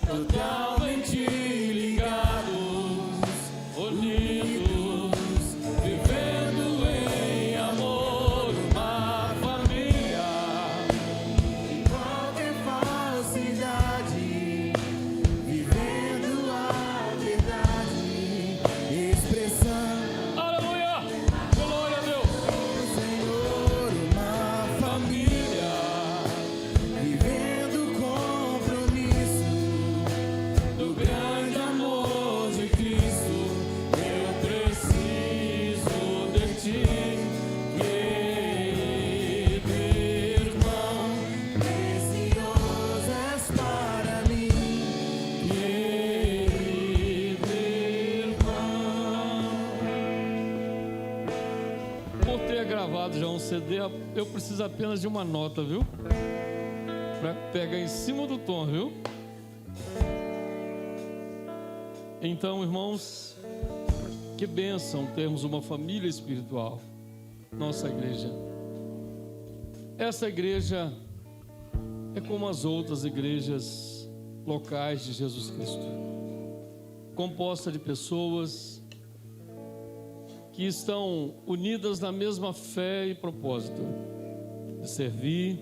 Totalmente ligados, unidos, vivendo em amor, uma família. qualquer falsidade eu preciso apenas de uma nota, viu? Para pegar em cima do tom, viu? Então, irmãos, que bênção termos uma família espiritual, nossa igreja. Essa igreja é como as outras igrejas locais de Jesus Cristo, composta de pessoas que estão unidas na mesma fé e propósito de servir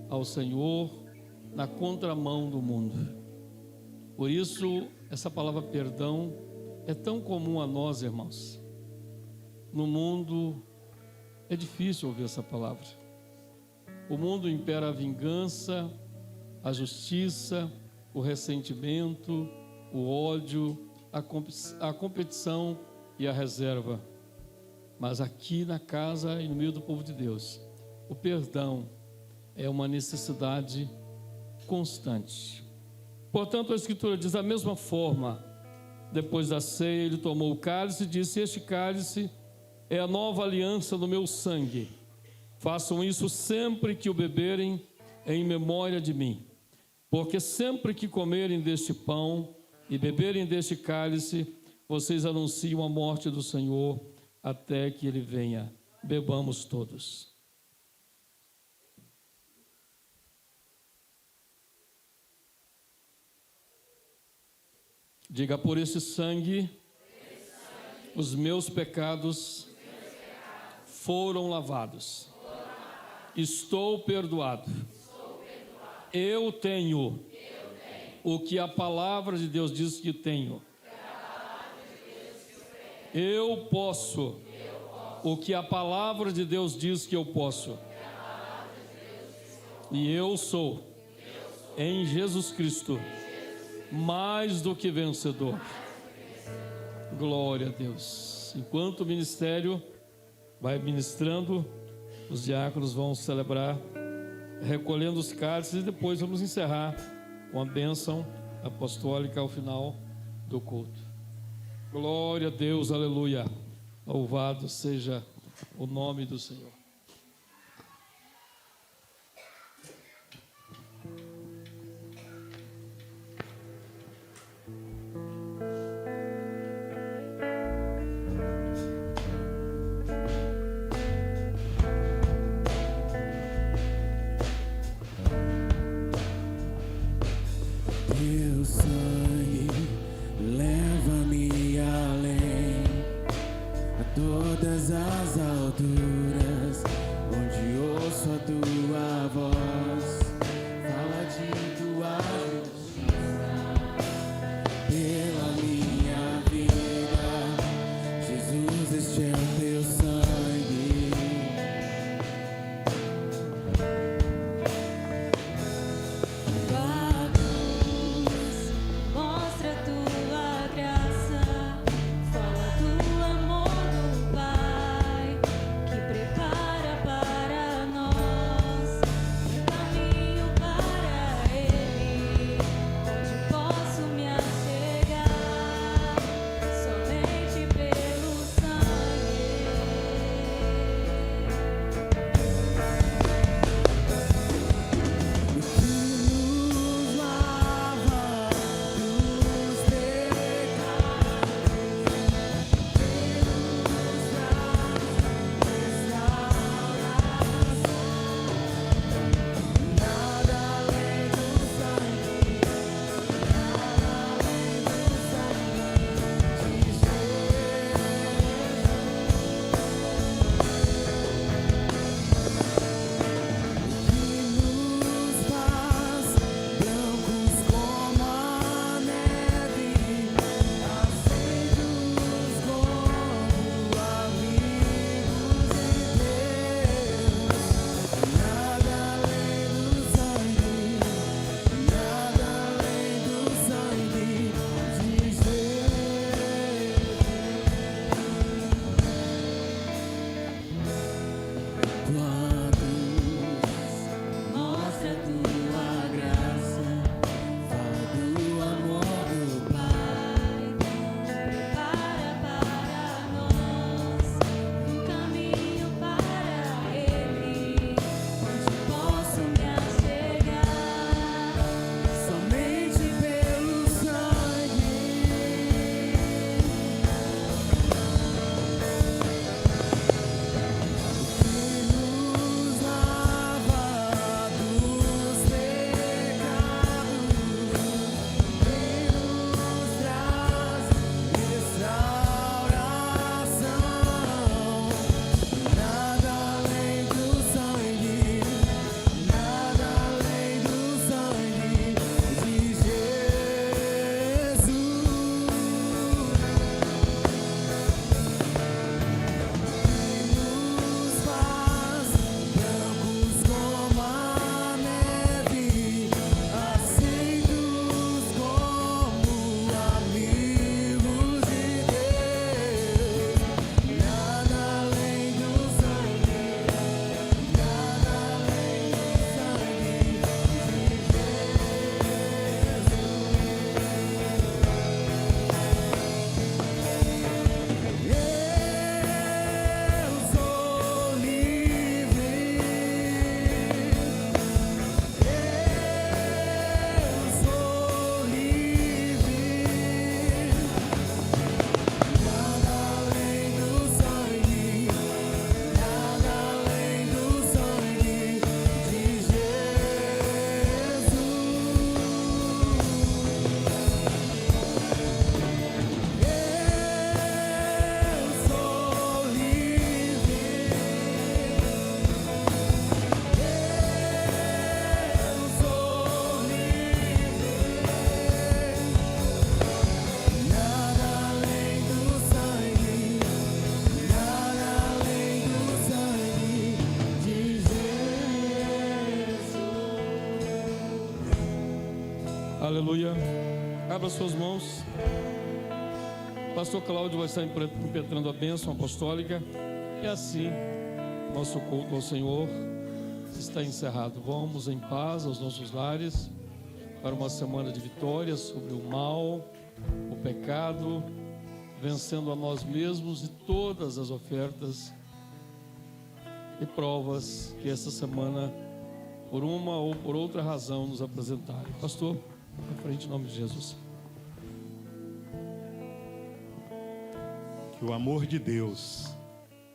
ao Senhor na contramão do mundo. Por isso, essa palavra perdão é tão comum a nós, irmãos. No mundo é difícil ouvir essa palavra. O mundo impera a vingança, a justiça, o ressentimento, o ódio, a competição e a reserva. Mas aqui na casa e no meio do povo de Deus, o perdão é uma necessidade constante. Portanto, a Escritura diz: da mesma forma, depois da ceia, ele tomou o cálice e disse: este cálice é a nova aliança no meu sangue. Façam isso sempre que o beberem em memória de mim. Porque sempre que comerem deste pão e beberem deste cálice, vocês anunciam a morte do Senhor até que ele venha. Bebamos todos. Diga: por esse sangue, os meus pecados foram lavados. Estou perdoado. Eu tenho o que a palavra de Deus diz que tenho. Eu posso o que a palavra de Deus diz que eu posso. E eu sou, em Jesus Cristo, mais do que vencedor. Glória a Deus. Enquanto o ministério vai ministrando, os diáconos vão celebrar, recolhendo os cálices, e depois vamos encerrar com a bênção apostólica ao final do culto. Glória a Deus, aleluia. Louvado seja o nome do Senhor. Teu sangue leva-me além, a todas as alturas, onde ouço a tua voz, fala de tua justiça pela minha vida. Jesus, este é o teu sangue. Tua cruz mostra tua graça, fala do amor do Pai que prepara para nós um caminho Aleluia. Abra suas mãos. Pastor Cláudio vai estar impetrando a bênção apostólica. E assim, nosso culto ao Senhor está encerrado. Vamos em paz aos nossos lares para uma semana de vitórias sobre o mal, o pecado, vencendo a nós mesmos e todas as ofertas e provas que essa semana, por uma ou por outra razão, nos apresentarem. Pastor, à frente, em nome de Jesus. Que o amor de Deus,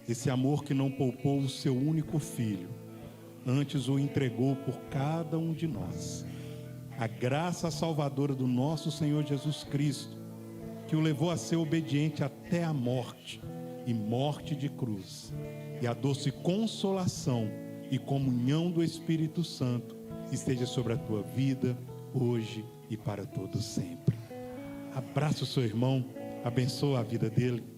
esse amor que não poupou o seu único filho, antes o entregou por cada um de nós. A graça salvadora do nosso Senhor Jesus Cristo, que o levou a ser obediente até a morte, e morte de cruz, e a doce consolação e comunhão do Espírito Santo esteja sobre a tua vida, hoje e para todo sempre. Abraça o seu irmão, abençoa a vida dele.